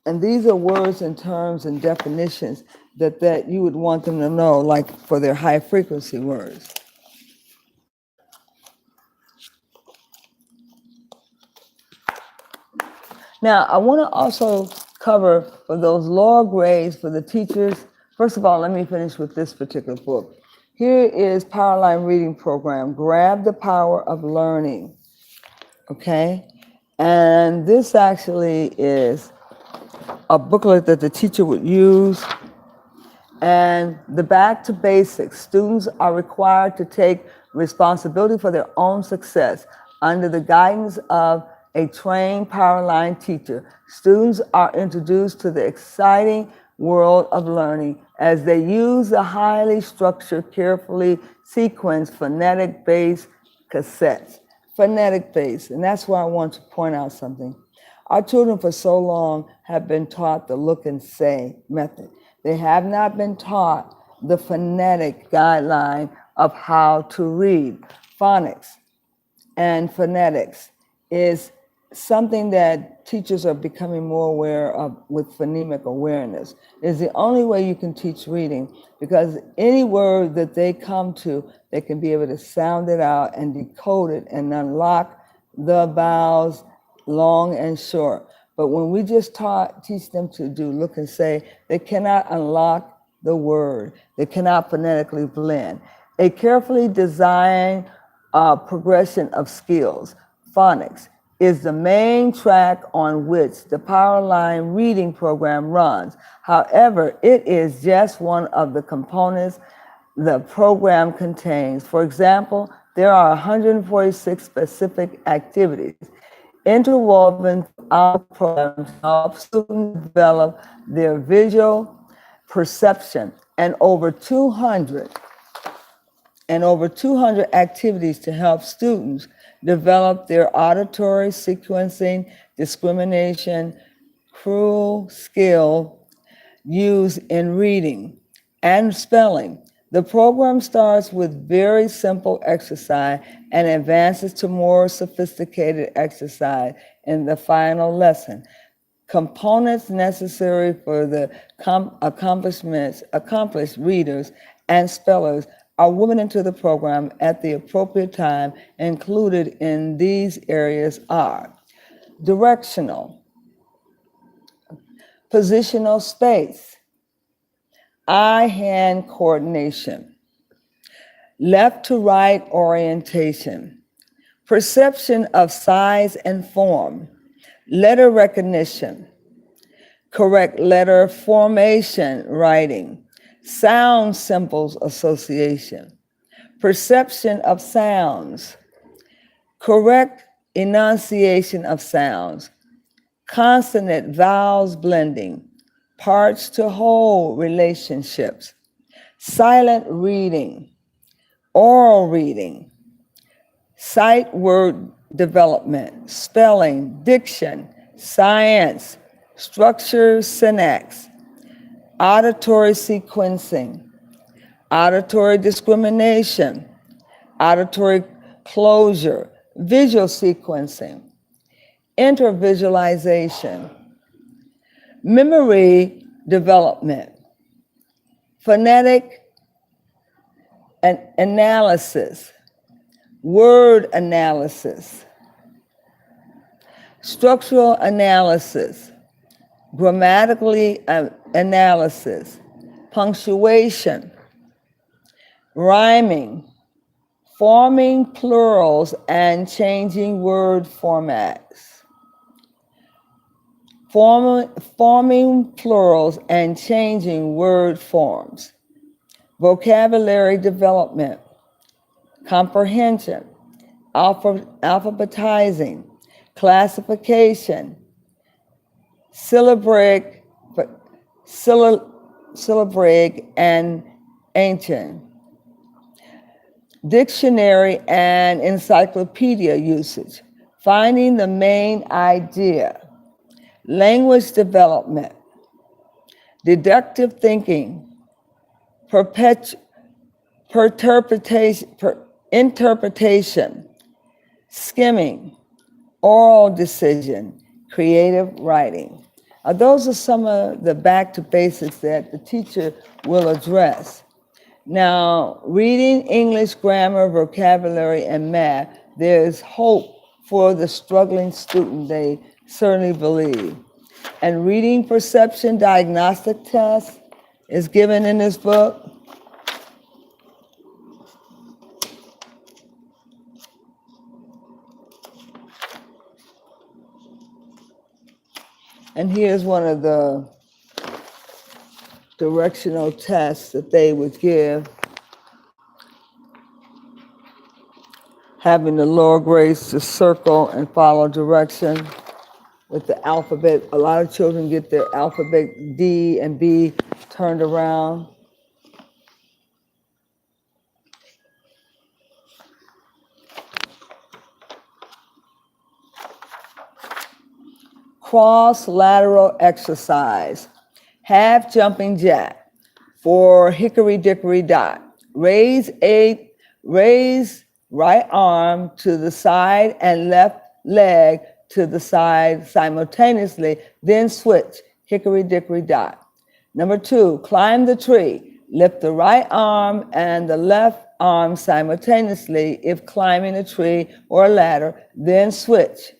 And these are words and terms and definitions that you would want them to know, like for their high frequency words. Now, I want to also cover for those lower grades, for the teachers. First of all, let me finish with this particular book. Here is Powerline Reading Program, Grab the Power of Learning, okay? And this actually is a booklet that the teacher would use. And the back to basics, students are required to take responsibility for their own success under the guidance of a trained Powerline teacher. Students are introduced to the exciting world of learning as they use the highly structured, carefully sequenced phonetic-based cassettes. Phonetic-based, and that's why I want to point out something. Our children for so long have been taught the look and say method. They have not been taught the phonetic guideline of how to read. Phonics and phonetics is something that teachers are becoming more aware of with phonemic awareness. It's the only way you can teach reading, because any word that they come to, they can be able to sound it out and decode it and unlock the vowels long and short. But when we just teach them to do look and say, they cannot unlock the word. They cannot phonetically blend. A carefully designed progression of skills, phonics, is the main track on which the Powerline Reading program runs. However, it is just one of the components the program contains. For example, there are 146 specific activities interwoven throughout the program to help students develop their visual perception and over 200 activities to help students develop their auditory sequencing, discrimination, cruel skill used in reading and spelling. The program starts with very simple exercise and advances to more sophisticated exercise in the final lesson. Components necessary for the accomplished readers and spellers are woven into the program at the appropriate time. Included in these areas are directional, positional space, eye-hand coordination, left to right orientation, perception of size and form, letter recognition, correct letter formation writing, sound symbols association, perception of sounds, correct enunciation of sounds, consonant vowels blending, parts to whole relationships, silent reading, oral reading, sight word development, spelling, diction, science, structure, syntax, auditory sequencing, auditory discrimination, auditory closure, visual sequencing, intervisualization, memory development, phonetic analysis, word analysis, structural analysis, grammatically analysis, punctuation, rhyming, forming plurals and changing word formats, forming plurals and changing word forms, vocabulary development, comprehension, alphabetizing, classification, syllabic and ancient, dictionary and encyclopedia usage, finding the main idea, language development, deductive thinking, interpretation, skimming, oral decision, creative writing. Those are some of the back to basics that the teacher will address. Now, reading, English, grammar, vocabulary, and math, there's hope for the struggling student, they certainly believe. And reading perception diagnostic test is given in this book. And here's one of the directional tests that they would give, having the lower grades to circle and follow direction with the alphabet. A lot of children get their alphabet D and B turned around. Cross-lateral exercise, half jumping jack for hickory dickory dock. Raise right arm to the side and left leg to the side simultaneously, then switch hickory dickory dock. Number 2, climb the tree. Lift the right arm and the left arm simultaneously if climbing a tree or a ladder, then switch.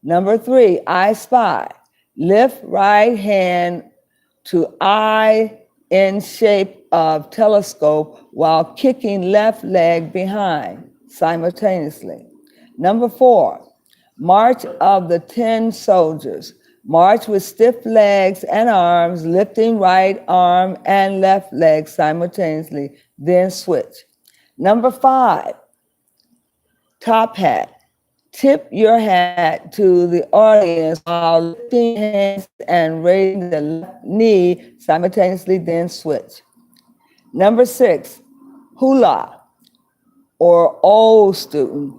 Number 3, I spy. Lift right hand to eye in shape of telescope while kicking left leg behind simultaneously. Number 4, March of the 10 soldiers. March with stiff legs and arms, lifting right arm and left leg simultaneously, then switch. Number 5, top hat. Tip your hat to the audience while lifting hands and raising the left knee simultaneously, then switch. Number 6, hula or old student.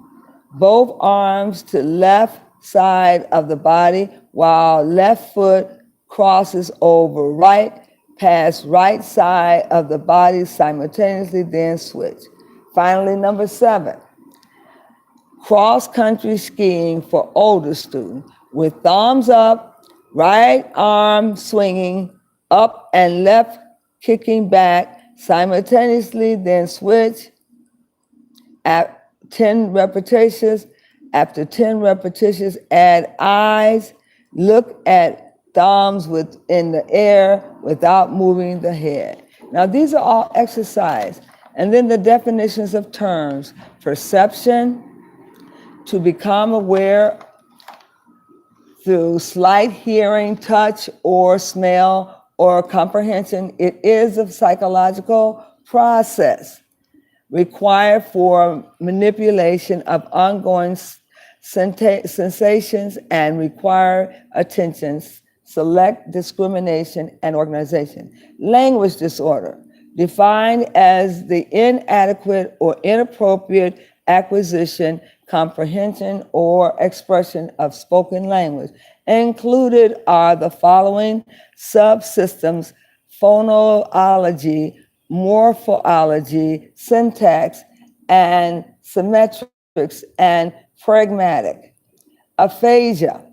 Both arms to left side of the body while left foot crosses over right past right side of the body simultaneously, then switch. Finally, number 7, cross-country skiing for older students with thumbs up, right arm swinging up and left kicking back simultaneously, then switch at 10 repetitions. After 10 repetitions, add eyes, look at thumbs in the air without moving the head. Now, these are all exercise. And then the definitions of terms: perception, to become aware through slight hearing, touch, or smell, or comprehension. It is a psychological process required for manipulation of ongoing sensations and require attention, select, discrimination, and organization. Language disorder, defined as the inadequate or inappropriate acquisition, comprehension, or expression of spoken language. Included are the following subsystems: phonology, morphology, syntax, and symmetrics, and pragmatic. Aphasia,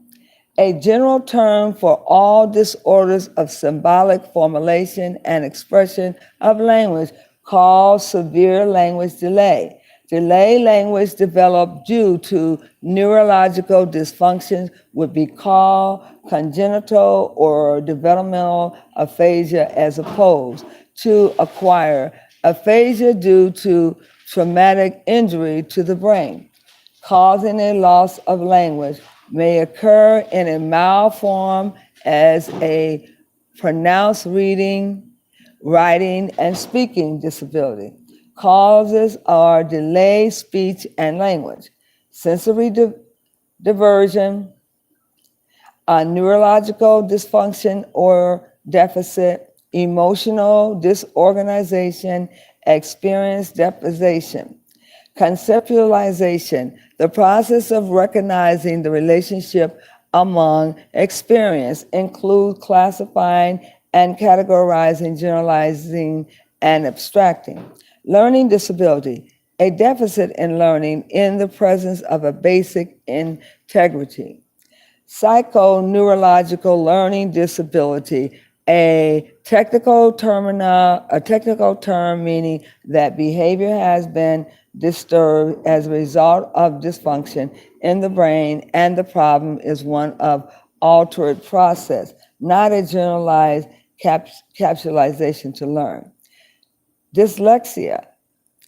a general term for all disorders of symbolic formulation and expression of language, called severe language delay. Delay language developed due to neurological dysfunctions would be called congenital or developmental aphasia, as opposed to acquired aphasia due to traumatic injury to the brain. Causing a loss of language may occur in a mild form as a pronounced reading, writing, and speaking disability. Causes are delayed speech and language, sensory diversion, a neurological dysfunction or deficit, emotional disorganization, experience deprivation. Conceptualization, the process of recognizing the relationship among experience, include classifying and categorizing, generalizing, and abstracting. Learning disability, a deficit in learning in the presence of a basic integrity. Psychoneurological learning disability, a technical term meaning that behavior has been disturbed as a result of dysfunction in the brain, and the problem is one of altered process, not a generalized capitalization to learn. Dyslexia,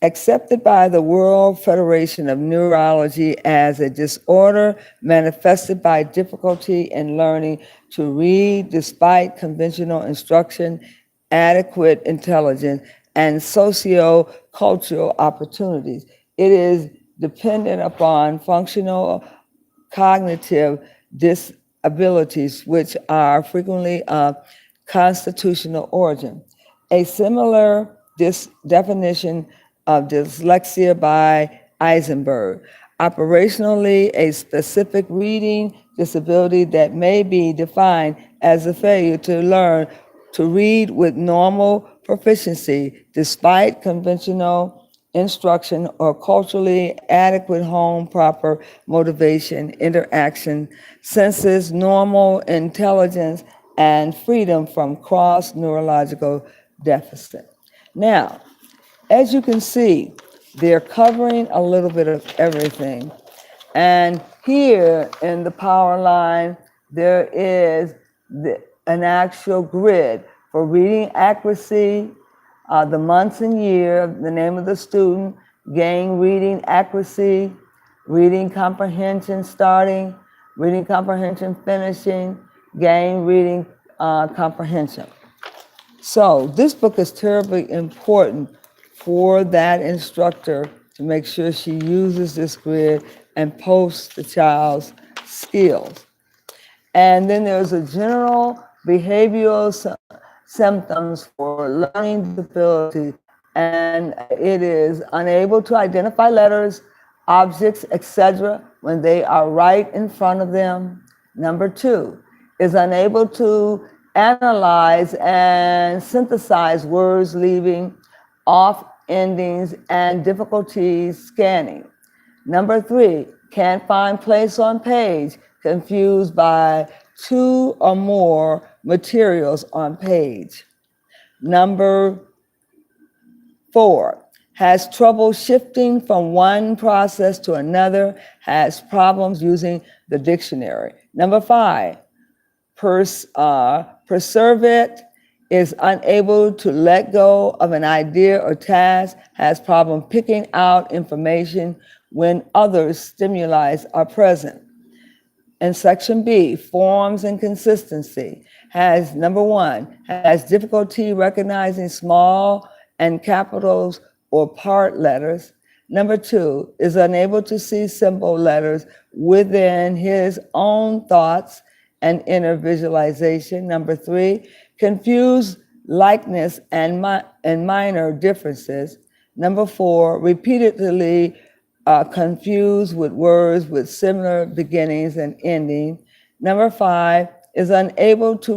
accepted by the World Federation of Neurology as a disorder manifested by difficulty in learning to read despite conventional instruction, adequate intelligence, and socio-cultural opportunities. It is dependent upon functional cognitive disabilities, which are frequently of constitutional origin. A similar definition of dyslexia by Eisenberg. Operationally, a specific reading disability that may be defined as a failure to learn to read with normal proficiency despite conventional instruction or culturally adequate home proper motivation, interaction, senses, normal intelligence, and freedom from cross neurological deficit. Now, as you can see, they're covering a little bit of everything. And here in the Powerline, there is an actual grid for reading accuracy, the months and year, the name of the student, gain reading accuracy, reading comprehension starting, reading comprehension finishing, gain reading comprehension. So this book is terribly important for that instructor to make sure she uses this grid and posts the child's skills. And then there's a general behavioral symptoms for learning disability, and it is unable to identify letters, objects, etc. when they are right in front of them. Number 2, is unable to analyze and synthesize words, leaving off endings and difficulties scanning. Number 3, can't find place on page, confused by 2 or more materials on page. Number 4, has trouble shifting from one process to another, has problems using the dictionary. Number 5, perseverate, is unable to let go of an idea or task, has problem picking out information when other stimuli are present. And section B, forms and consistency, has number 1, has difficulty recognizing small and capitals or part letters. Number 2, is unable to see symbol letters within his own thoughts and inner visualization. Number 3, confused likeness and minor differences. Number 4, repeatedly confused with words with similar beginnings and ending. Number 5, is unable to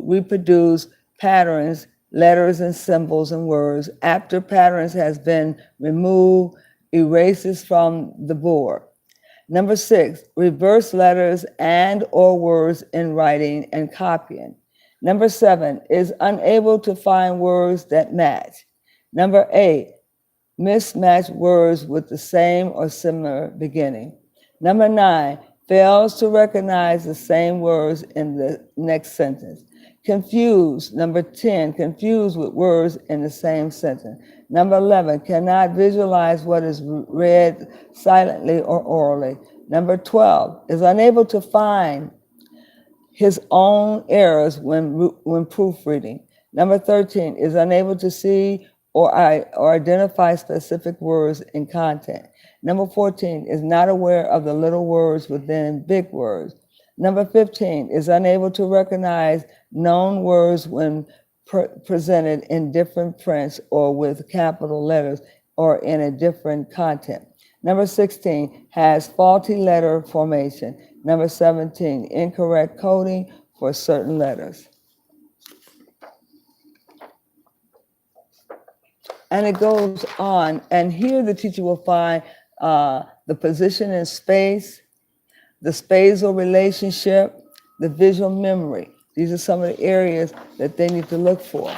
reproduce patterns, letters and symbols and words after patterns has been removed, erases from the board. Number 6, reverse letters and or words in writing and copying. Number 7, is unable to find words that match. Number 8, mismatched words with the same or similar beginning. Number 9, fails to recognize the same words in the next sentence. Confused. Number 10, confused with words in the same sentence. Number 11, cannot visualize what is read silently or orally. Number 12, is unable to find his own errors when proofreading. Number 13, is unable to see or identify specific words in content. Number 14, is not aware of the little words within big words. Number 15, is unable to recognize known words when presented in different prints or with capital letters or in a different content. Number 16, has faulty letter formation. Number 17, incorrect coding for certain letters. And it goes on. And here the teacher will find the position in space, the spatial relationship, the visual memory. These are some of the areas that they need to look for.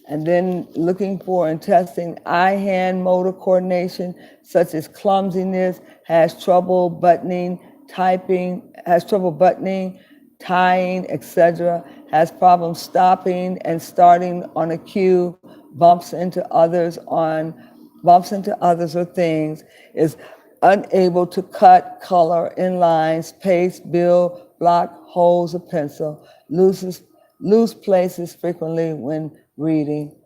And then looking for and testing eye-hand motor coordination, such as clumsiness, has trouble buttoning, typing, has trouble buttoning, tying, etc., has problems stopping and starting on a cue, bumps into others or things, is unable to cut, color in lines, paste, build, block, holes a pencil, lose places frequently when reading,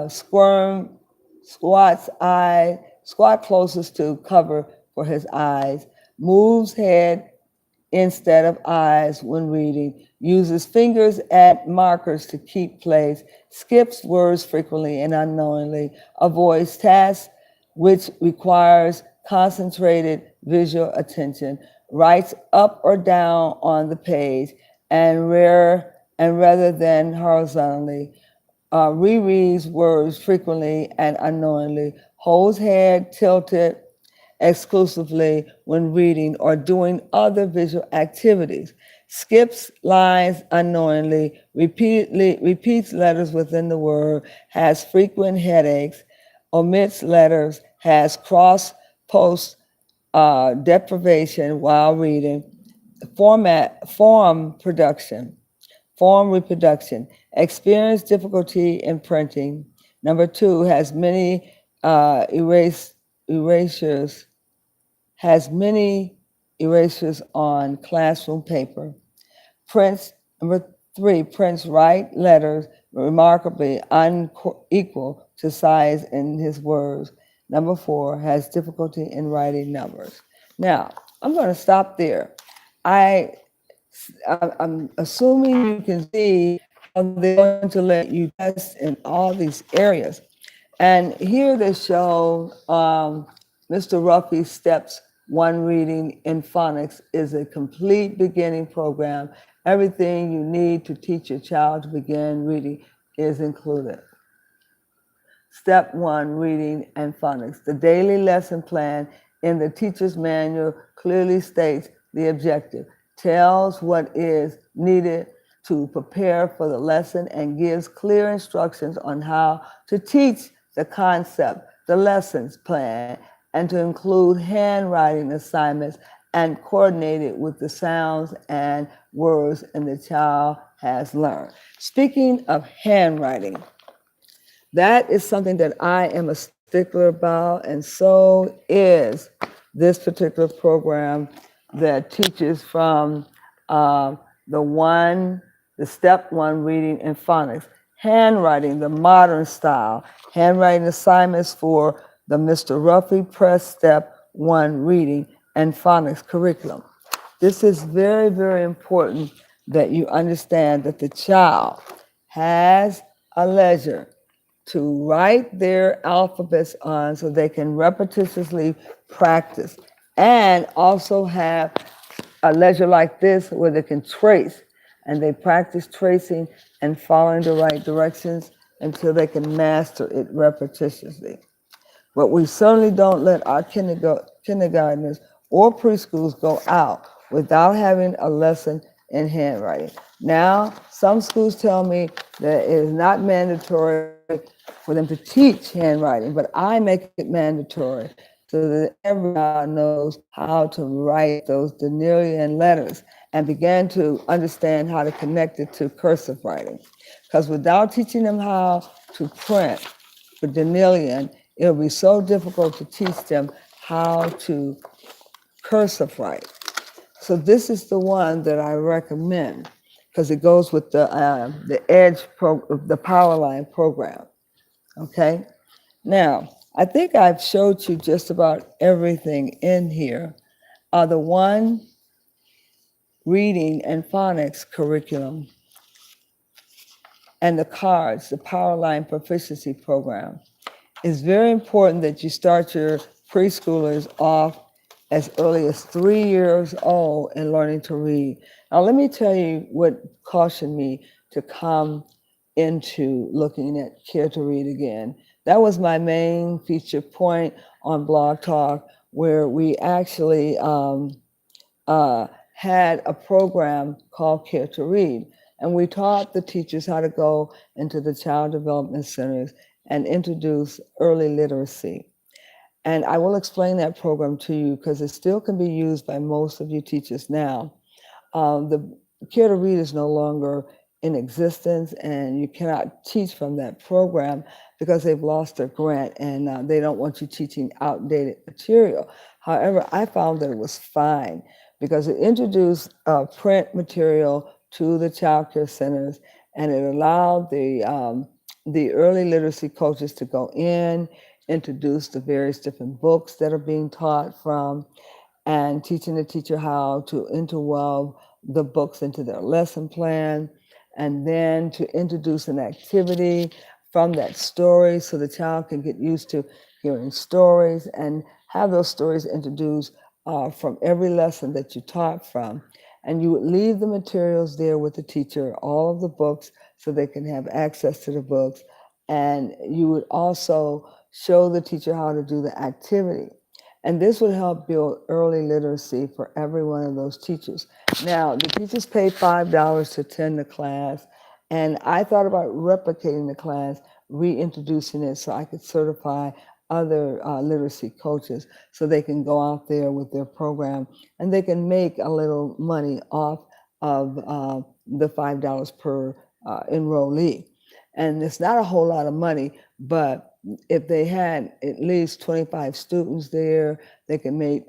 squat closest to cover for his eyes, moves head instead of eyes when reading, uses fingers at markers to keep place, skips words frequently and unknowingly, avoids tasks which requires concentrated visual attention, writes up or down on the page and rather than horizontally, rereads words frequently and unknowingly, holds head tilted exclusively when reading or doing other visual activities, skips lines unknowingly, repeats letters within the word, has frequent headaches, omits letters, has cross-post deprivation while reading, form production, form reproduction, experience difficulty in printing. Number two, has many erasures, has many erasures on classroom paper. Prince, number three, Prince write letters remarkably unequal to size in his words. Number four, has difficulty in writing numbers. Now, I'm going to stop there. I, I'm assuming you can see how they're going to let you test in all these areas. And here they show Mr. Ruffy's Steps 1 Reading in Phonics is a complete beginning program. Everything you need to teach your child to begin reading is included. Step 1, Reading and Phonics. The daily lesson plan in the teacher's manual clearly states the objective, tells what is needed to prepare for the lesson, and gives clear instructions on how to teach the concept, the lessons plan, and to include handwriting assignments and coordinate it with the sounds and words and the child has learned. Speaking of handwriting, that is something that I am a stickler about, and so is this particular program that teaches from the step 1 reading and phonics, handwriting, the modern style, handwriting assignments for the Mr. Ruffy Press Step 1 reading and phonics curriculum. This is very, very important that you understand that the child has a ledger to write their alphabets on so they can repetitiously practice, and also have a ledger like this where they can trace, and they practice tracing and following the right directions until they can master it repetitiously. But we certainly don't let our kindergartners or preschools go out without having a lesson in handwriting. Now, some schools tell me that it is not mandatory for them to teach handwriting, but I make it mandatory so that every child knows how to write those Danielian letters and begin to understand how to connect it to cursive writing. Because without teaching them how to print for Danielian, it'll be so difficult to teach them how to cursive write. So this is the one that I recommend because it goes with the the Powerline program. Okay. Now, I think I've showed you just about everything in here. The one reading and phonics curriculum and the cards, the Powerline Proficiency Program. It's very important that you start your preschoolers off as early as 3 years old in learning to read. Now, let me tell you what cautioned me to come into looking at Care to Read again. That was my main feature point on Blog Talk, where we actually had a program called Care to Read. And we taught the teachers how to go into the child development centers and introduce early literacy. And I will explain that program to you because it still can be used by most of you teachers now. The Care to Read is no longer in existence, and you cannot teach from that program because they've lost their grant and they don't want you teaching outdated material. However, I found that it was fine because it introduced print material to the child care centers, and it allowed the early literacy coaches to go in, introduce the various different books that are being taught from, and teaching the teacher how to interwove the books into their lesson plan, and then to introduce an activity from that story so the child can get used to hearing stories and have those stories introduced from every lesson that you taught from. And you would leave the materials there with the teacher, all of the books, so they can have access to the books. And you would also show the teacher how to do the activity. And this would help build early literacy for every one of those teachers. Now, the teachers pay $5 to attend the class, and I thought about replicating the class, reintroducing it so I could certify other literacy coaches so they can go out there with their program and they can make a little money off of the $5 per enrollee. And it's not a whole lot of money, but if they had at least 25 students there, they can make,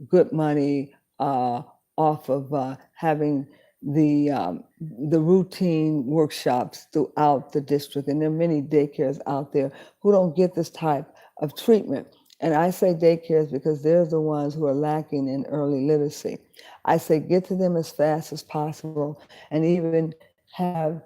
good money off of having the routine workshops throughout the district. And there are many daycares out there who don't get this type of treatment. And I say daycares because they're the ones who are lacking in early literacy. I say get to them as fast as possible and even have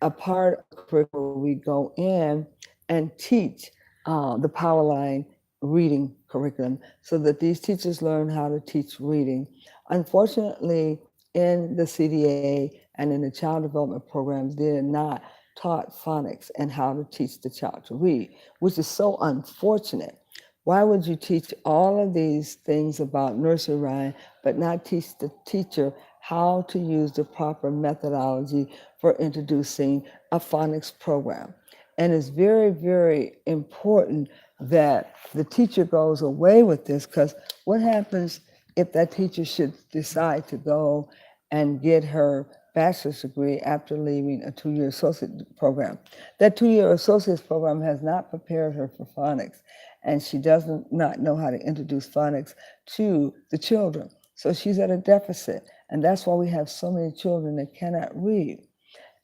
a part of the curriculum where we go in and teach the Powerline reading curriculum so that these teachers learn how to teach reading. Unfortunately, in the CDA and in the child development programs, they're not taught phonics and how to teach the child to read, which is so unfortunate. Why would you teach all of these things about nursery rhyme, but not teach the teacher how to use the proper methodology for introducing a phonics program? And it's very, very important that the teacher goes away with this, because what happens if that teacher should decide to go and get her bachelor's degree after leaving a 2-year associate program? That 2-year associate's program has not prepared her for phonics, and she does not know how to introduce phonics to the children. So she's at a deficit, and that's why we have so many children that cannot read.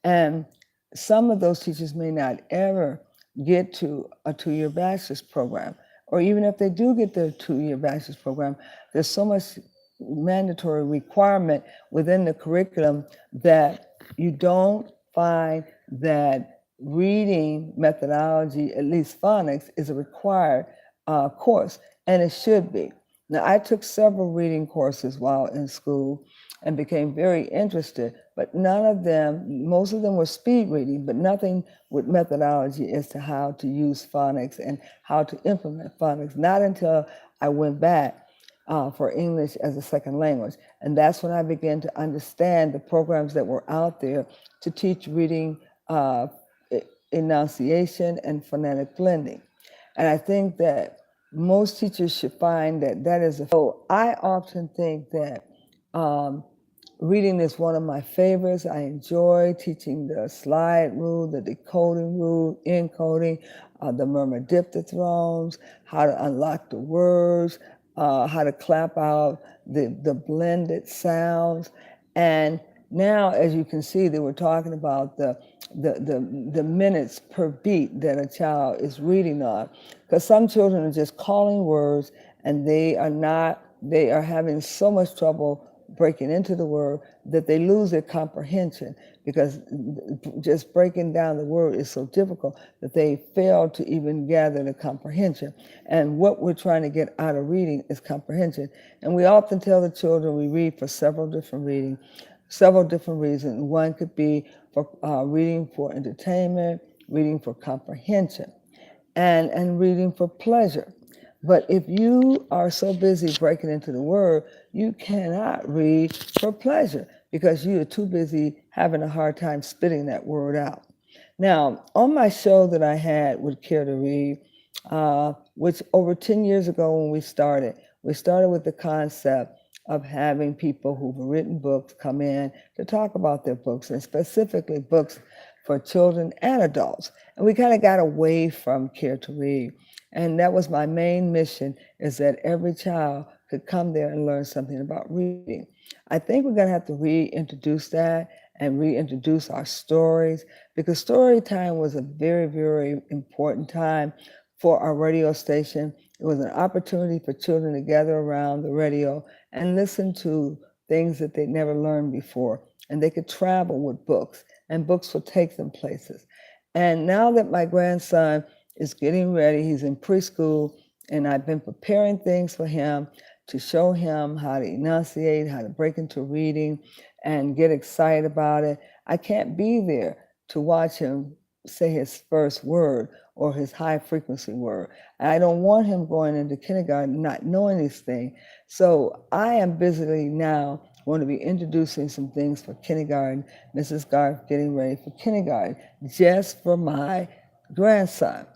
And some of those teachers may not ever get to a 2-year bachelor's program, or even if they do get their 2-year bachelor's program, there's so much mandatory requirement within the curriculum that you don't find that reading methodology, at least phonics, is a required course, and it should be. Now, I took several reading courses while in school and became very interested, but none of them, most of them were speed reading, but nothing with methodology as to how to use phonics and how to implement phonics, not until I went back for English as a second language. And that's when I began to understand the programs that were out there to teach reading enunciation and phonetic blending. And I think that most teachers should find that that is so I often think that reading is one of my favorites. I enjoy teaching the slide rule, the decoding rule, encoding, the murmur-diphthongs, how to unlock the words, how to clap out the blended sounds. And now, as you can see, they were talking about the minutes per beat that a child is reading on. Because some children are just calling words and they are having so much trouble breaking into the word that they lose their comprehension, because just breaking down the word is so difficult that they fail to even gather the comprehension. And what we're trying to get out of reading is comprehension. And we often tell the children we read for several different reasons. One could be for reading for entertainment, reading for comprehension, and reading for pleasure. But if you are so busy breaking into the word, you cannot read for pleasure because you are too busy having a hard time spitting that word out. Now, on my show that I had with Care to Read, which over 10 years ago when we started with the concept of having people who've written books come in to talk about their books, and specifically books for children and adults. And we kind of got away from Care to Read. And that was my main mission, is that every child could come there and learn something about reading. I think we're going to have to reintroduce that and reintroduce our stories, because story time was a very, very important time for our radio station. It was an opportunity for children to gather around the radio and listen to things that they'd never learned before. And they could travel with books, and books would take them places. And now that my grandson is getting ready, he's in preschool, and I've been preparing things for him to show him how to enunciate, how to break into reading, and get excited about it. I can't be there to watch him say his first word or his high frequency word. I don't want him going into kindergarten not knowing these things. So I am busily now going to be introducing some things for kindergarten. Mrs. Garth getting ready for kindergarten just for my grandson,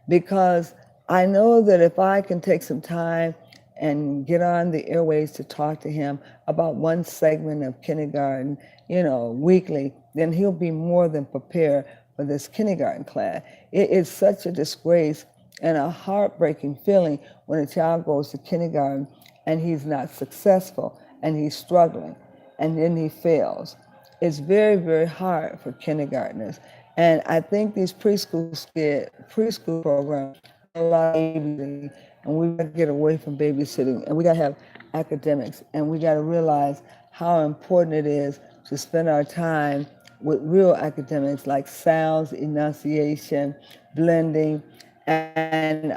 because I know that if I can take some time and get on the airways to talk to him about one segment of kindergarten, weekly, then he'll be more than prepared for this kindergarten class. It is such a disgrace and a heartbreaking feeling when a child goes to kindergarten and he's not successful and he's struggling and then he fails. It's very, very hard for kindergartners. And I think these preschool programs a lot of babysitting, and we got to get away from babysitting, and we got to have academics, and we got to realize how important it is to spend our time with real academics like sounds, enunciation, blending, and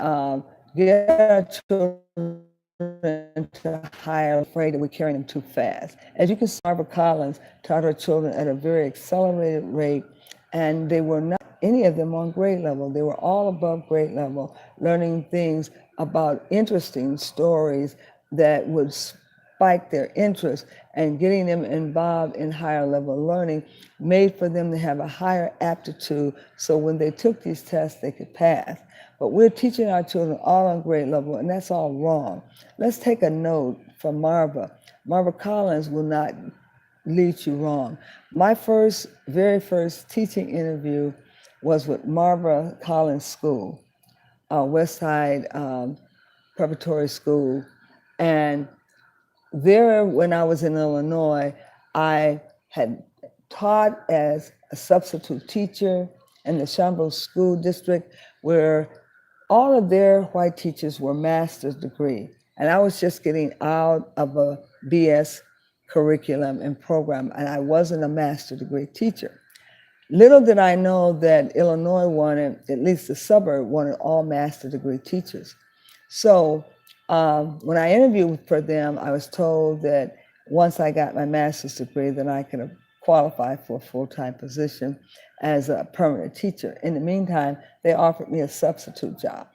get our children to higher afraid that we're carrying them too fast. As you can see, Barbara Collins taught her children at a very accelerated rate, and they were not any of them on grade level. They were all above grade level, learning things about interesting stories that would spike their interest, and getting them involved in higher level learning made for them to have a higher aptitude so when they took these tests they could pass. But we're teaching our children all on grade level, and that's all wrong. Let's take a note from Marva. Marva Collins will not lead you wrong. My very first teaching interview was with Marva Collins School, West Side Preparatory School. And there, when I was in Illinois, I had taught as a substitute teacher in the Schaumburg School District, where all of their white teachers were master's degree. And I was just getting out of a BS curriculum and program, and I wasn't a master's degree teacher. Little did I know that Illinois wanted, at least the suburb, wanted all master's degree teachers. So when I interviewed for them, I was told that once I got my master's degree, then I could qualify for a full-time position as a permanent teacher. In the meantime, they offered me a substitute job.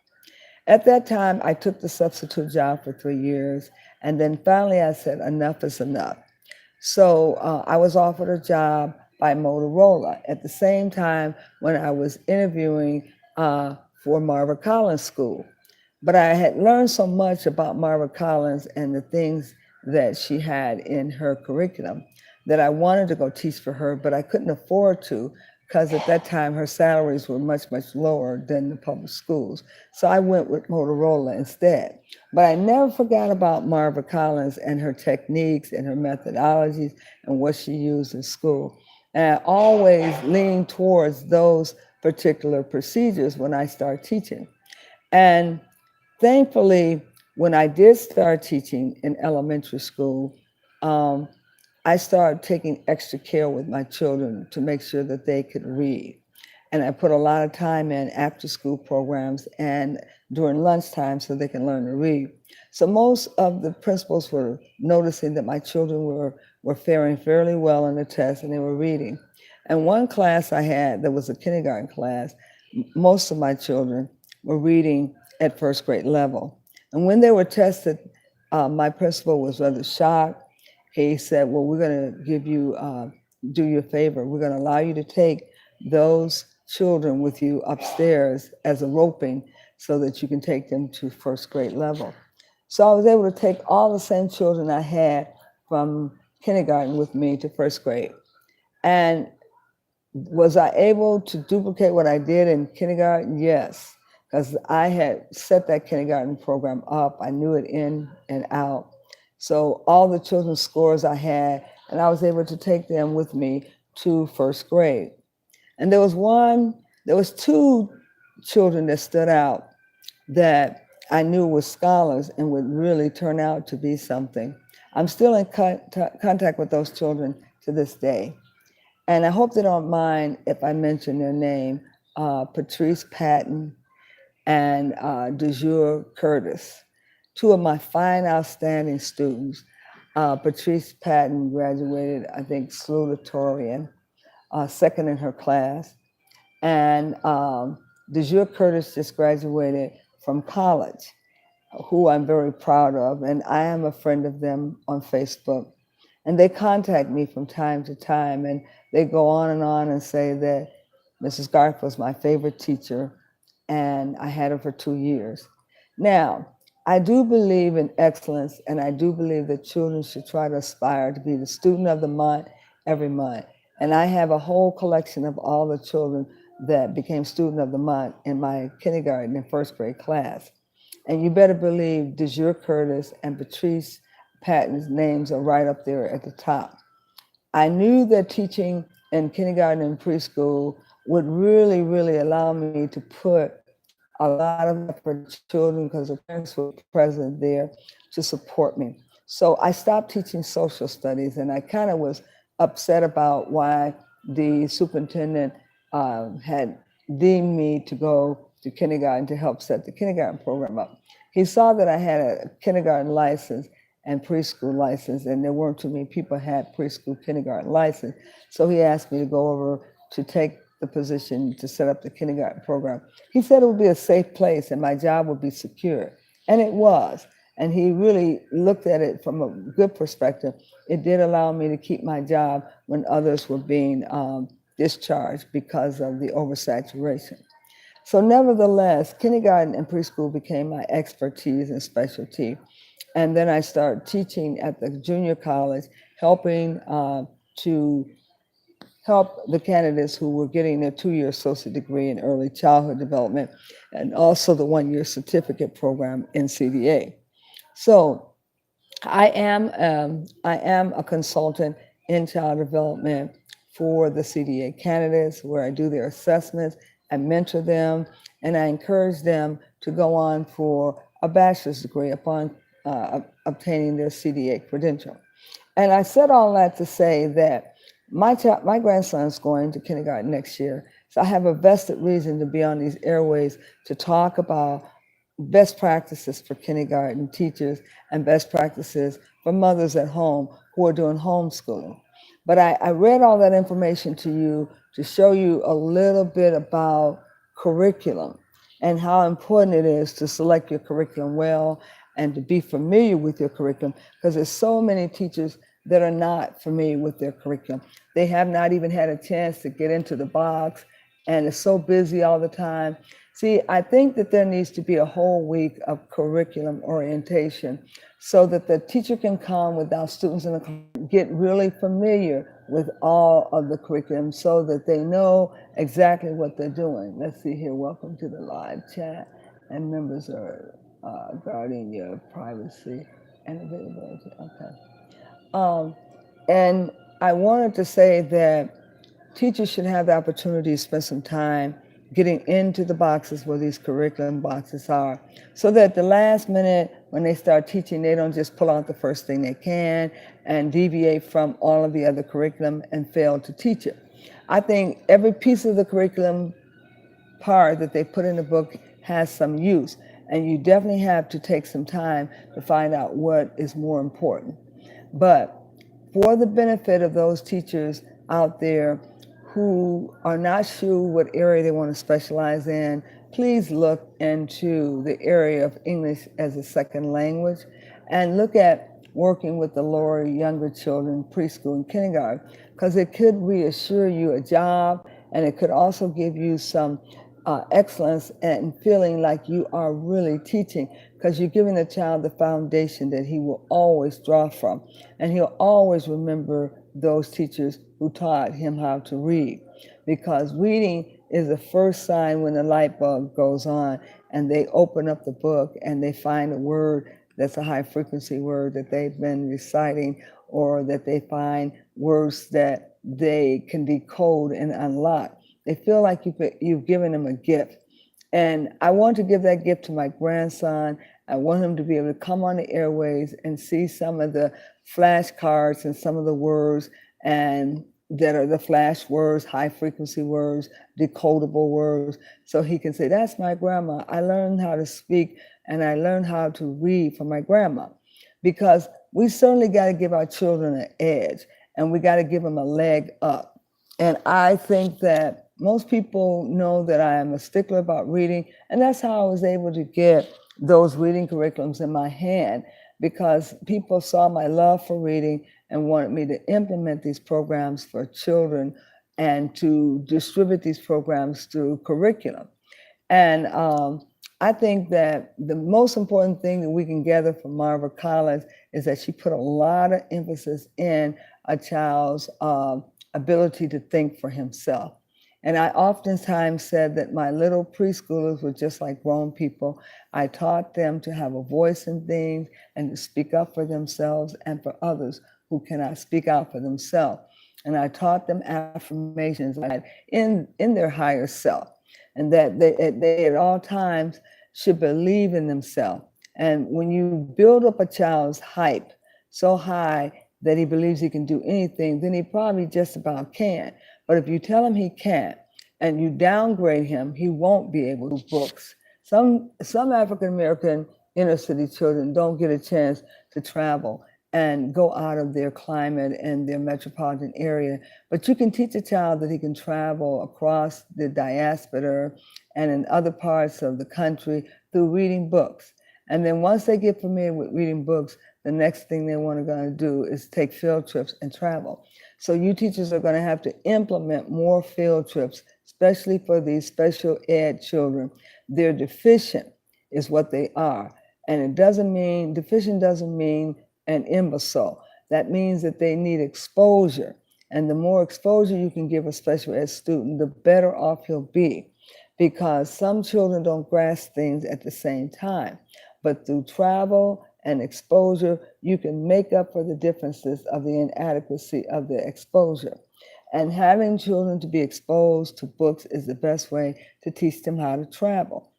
At that time, I took the substitute job for 3 years, and then finally I said, enough is enough. So I was offered a job by Motorola at the same time when I was interviewing for Marva Collins School. But I had learned so much about Marva Collins and the things that she had in her curriculum that I wanted to go teach for her, but I couldn't afford to because at that time her salaries were much, much lower than the public schools. So I went with Motorola instead. But I never forgot about Marva Collins and her techniques and her methodologies and what she used in school. And I always leaned towards those particular procedures when I started teaching. And thankfully, when I did start teaching in elementary school, I started taking extra care with my children to make sure that they could read. And I put a lot of time in after school programs and during lunchtime so they can learn to read. So most of the principals were noticing that my children were faring fairly well in the test and they were reading. And one class I had that was a kindergarten class, most of my children were reading at first grade level. And when they were tested, my principal was rather shocked. He said, well, we're going to give you, do you a favor. We're going to allow you to take those children with you upstairs as a roping so that you can take them to first grade level. So I was able to take all the same children I had from kindergarten with me to first grade. And was I able to duplicate what I did in kindergarten? Yes, because I had set that kindergarten program up. I knew it in and out. So all the children's scores I had, and I was able to take them with me to first grade. And there was two children that stood out that I knew were scholars and would really turn out to be something. I'm still in contact with those children to this day. And I hope they don't mind if I mention their name, Patrice Patton and DeJure Curtis, two of my fine, outstanding students. Patrice Patton graduated, I think, salutatorian, second in her class. And DeJure Curtis just graduated from college, who I'm very proud of. And I am a friend of them on Facebook. And they contact me from time to time, and they go on and say that Mrs. Garth was my favorite teacher, and that she taught me everything I knew. And I think that and I had her for 2 years. Now, I do believe in excellence, and I do believe that children should try to aspire to be the student of the month every month. And I have a whole collection of all the children that became student of the month in my kindergarten and first grade class. And you better believe Desir Curtis and Patrice Patton's names are right up there at the top. I knew that teaching in kindergarten and preschool would really, really allow me to put a lot of effort into children because the parents were present there to support me. So I stopped teaching social studies, and I kind of was upset about why the superintendent had deemed me to go to kindergarten to help set the kindergarten program up. He saw that I had a kindergarten license and preschool license, and there weren't too many people had preschool kindergarten license. So he asked me to go over to take the position to set up the kindergarten program. He said it would be a safe place and my job would be secure. And it was. And he really looked at it from a good perspective. It did allow me to keep my job when others were being discharged because of the oversaturation. So nevertheless, kindergarten and preschool became my expertise and specialty. And then I started teaching at the junior college, helping to help the candidates who were getting their 2-year associate degree in early childhood development and also the 1-year certificate program in CDA. So I am a consultant in child development for the CDA candidates, where I do their assessments, I mentor them, and I encourage them to go on for a bachelor's degree upon obtaining their CDA credential. And I said all that to say that my grandson's going to kindergarten next year, so I have a vested reason to be on these airways to talk about best practices for kindergarten teachers and best practices for mothers at home who are doing homeschooling. But I read all that information to you to show you a little bit about curriculum and how important it is to select your curriculum well and to be familiar with your curriculum, because there's so many teachers that are not familiar with their curriculum. They have not even had a chance to get into the box, and it's so busy all the time. See, I think that there needs to be a whole week of curriculum orientation so that the teacher can come without students in the class, get really familiar with all of the curriculum so that they know exactly what they're doing. Let's see here. Welcome to the live chat. And members are guarding your privacy and availability. Okay. And I wanted to say that teachers should have the opportunity to spend some time getting into the boxes where these curriculum boxes are, so that at the last minute when they start teaching, they don't just pull out the first thing they can and deviate from all of the other curriculum and fail to teach it. I think every piece of the curriculum part that they put in the book has some use, and you definitely have to take some time to find out what is more important. But for the benefit of those teachers out there who are not sure what area they want to specialize in, please look into the area of English as a second language and look at working with the lower, younger children, preschool and kindergarten, because it could reassure you a job, and it could also give you some excellence and feeling like you are really teaching, because you're giving the child the foundation that he will always draw from, and he'll always remember those teachers who taught him how to read, because reading is the first sign when the light bulb goes on and they open up the book and they find a word that's a high frequency word that they've been reciting, or that they find words that they can decode and unlock. They feel like you've given them a gift. And I want to give that gift to my grandson. I want him to be able to come on the airways and see some of the flashcards and some of the words, and that are the flash words, high frequency words, decodable words, so he can say, that's my grandma. I learned how to speak and I learned how to read from my grandma. Because we certainly got to give our children an edge, and we got to give them a leg up. And I think that most people know that I am a stickler about reading, and that's how I was able to get those reading curriculums in my hand, because people saw my love for reading and wanted me to implement these programs for children and to distribute these programs through curriculum. And I think that the most important thing that we can gather from Marva Collins is that she put a lot of emphasis in a child's ability to think for himself. And I oftentimes said that my little preschoolers were just like grown people. I taught them to have a voice in things and to speak up for themselves and for others who cannot speak out for themselves. And I taught them affirmations like in their higher self, and that they at all times should believe in themselves. And when you build up a child's hype so high that he believes he can do anything, then he probably just about can. But if you tell him he can't and you downgrade him, he won't be able to do books. Some African American inner city children don't get a chance to travel and go out of their climate and their metropolitan area. But you can teach a child that he can travel across the diaspora and in other parts of the country through reading books. And then once they get familiar with reading books, the next thing they want to do is take field trips and travel. So you teachers are going to have to implement more field trips, especially for these special ed children. They're deficient is what they are. And deficient doesn't mean an imbecile. That means that they need exposure. And the more exposure you can give a special ed student, the better off he'll be. Because some children don't grasp things at the same time. But through travel and exposure, you can make up for the differences of the inadequacy of the exposure. And having children to be exposed to books is the best way to teach them how to travel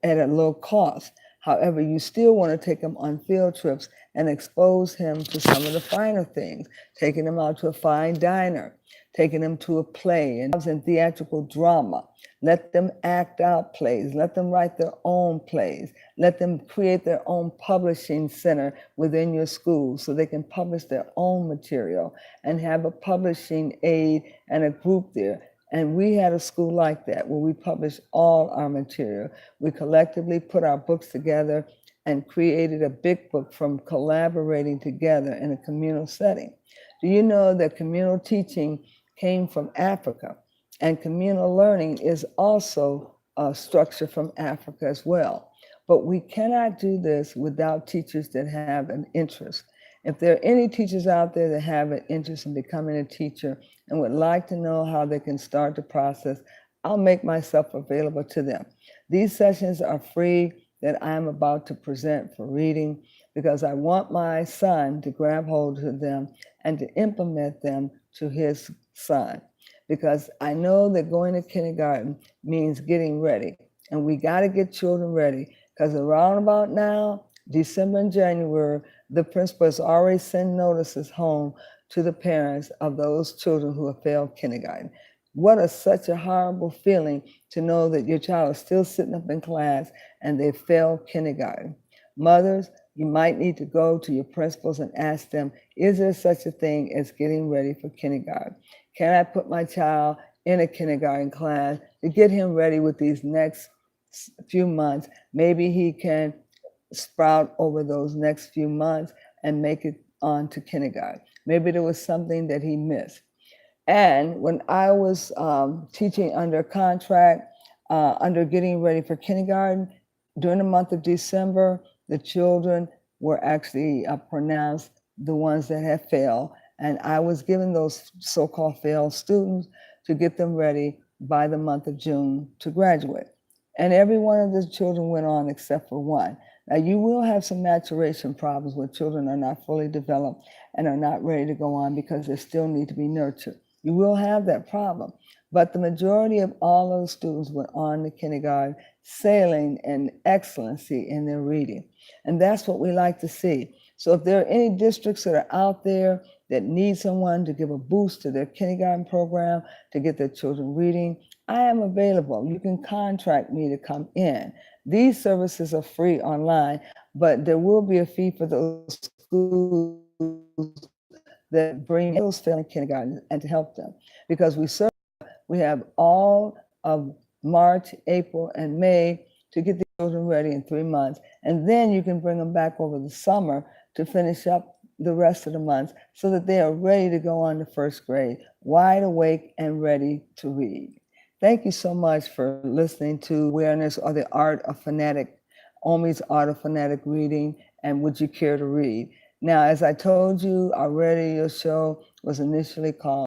at a low cost. However, you still want to take them on field trips and expose him to some of the finer things, taking them out to a fine diner, taking them to a play and theatrical drama. Let them act out plays. Let them write their own plays. Let them create their own publishing center within your school so they can publish their own material and have a publishing aid and a group there. And we had a school like that where we published all our material. We collectively put our books together and created a big book from collaborating together in a communal setting. Do you know that communal teaching came from Africa? And communal learning is also a structure from Africa as well. But we cannot do this without teachers that have an interest. If there are any teachers out there that have an interest in becoming a teacher and would like to know how they can start the process, I'll make myself available to them. These sessions are free that I'm about to present for reading because I want my son to grab hold of them and to implement them to his son. Because I know that going to kindergarten means getting ready. And we got to get children ready because around about now, December and January, the principal has already sent notices home to the parents of those children who have failed kindergarten. Such a horrible feeling to know that your child is still sitting up in class and they failed kindergarten. Mothers, you might need to go to your principals and ask them, is there such a thing as getting ready for kindergarten? Can I put my child in a kindergarten class to get him ready with these next few months? Maybe he can sprout over those next few months and make it on to kindergarten. Maybe there was something that he missed. And when I was teaching under contract, under getting ready for kindergarten, during the month of December, the children were actually pronounced the ones that had failed. And I was giving those so-called failed students to get them ready by the month of June to graduate. And every one of the children went on except for one. Now, you will have some maturation problems where children are not fully developed and are not ready to go on because they still need to be nurtured. You will have that problem. But the majority of all those students went on to kindergarten, sailing in excellency in their reading. And that's what we like to see. So if there are any districts that are out there that need someone to give a boost to their kindergarten program to get their children reading, I am available. You can contract me to come in. These services are free online, but there will be a fee for those schools that bring those failing kindergarten and to help them. Because we have all of March, April, and May to get the children ready in 3 months. And then you can bring them back over the summer to finish up the rest of the months so that they are ready to go on to first grade, wide awake and ready to read. Thank you so much for listening to Awareness or the Art of Phonetic, OMI'S Art of Phonetic Reading, and Would You Care to Read? Now, as I told you, our radio show was initially called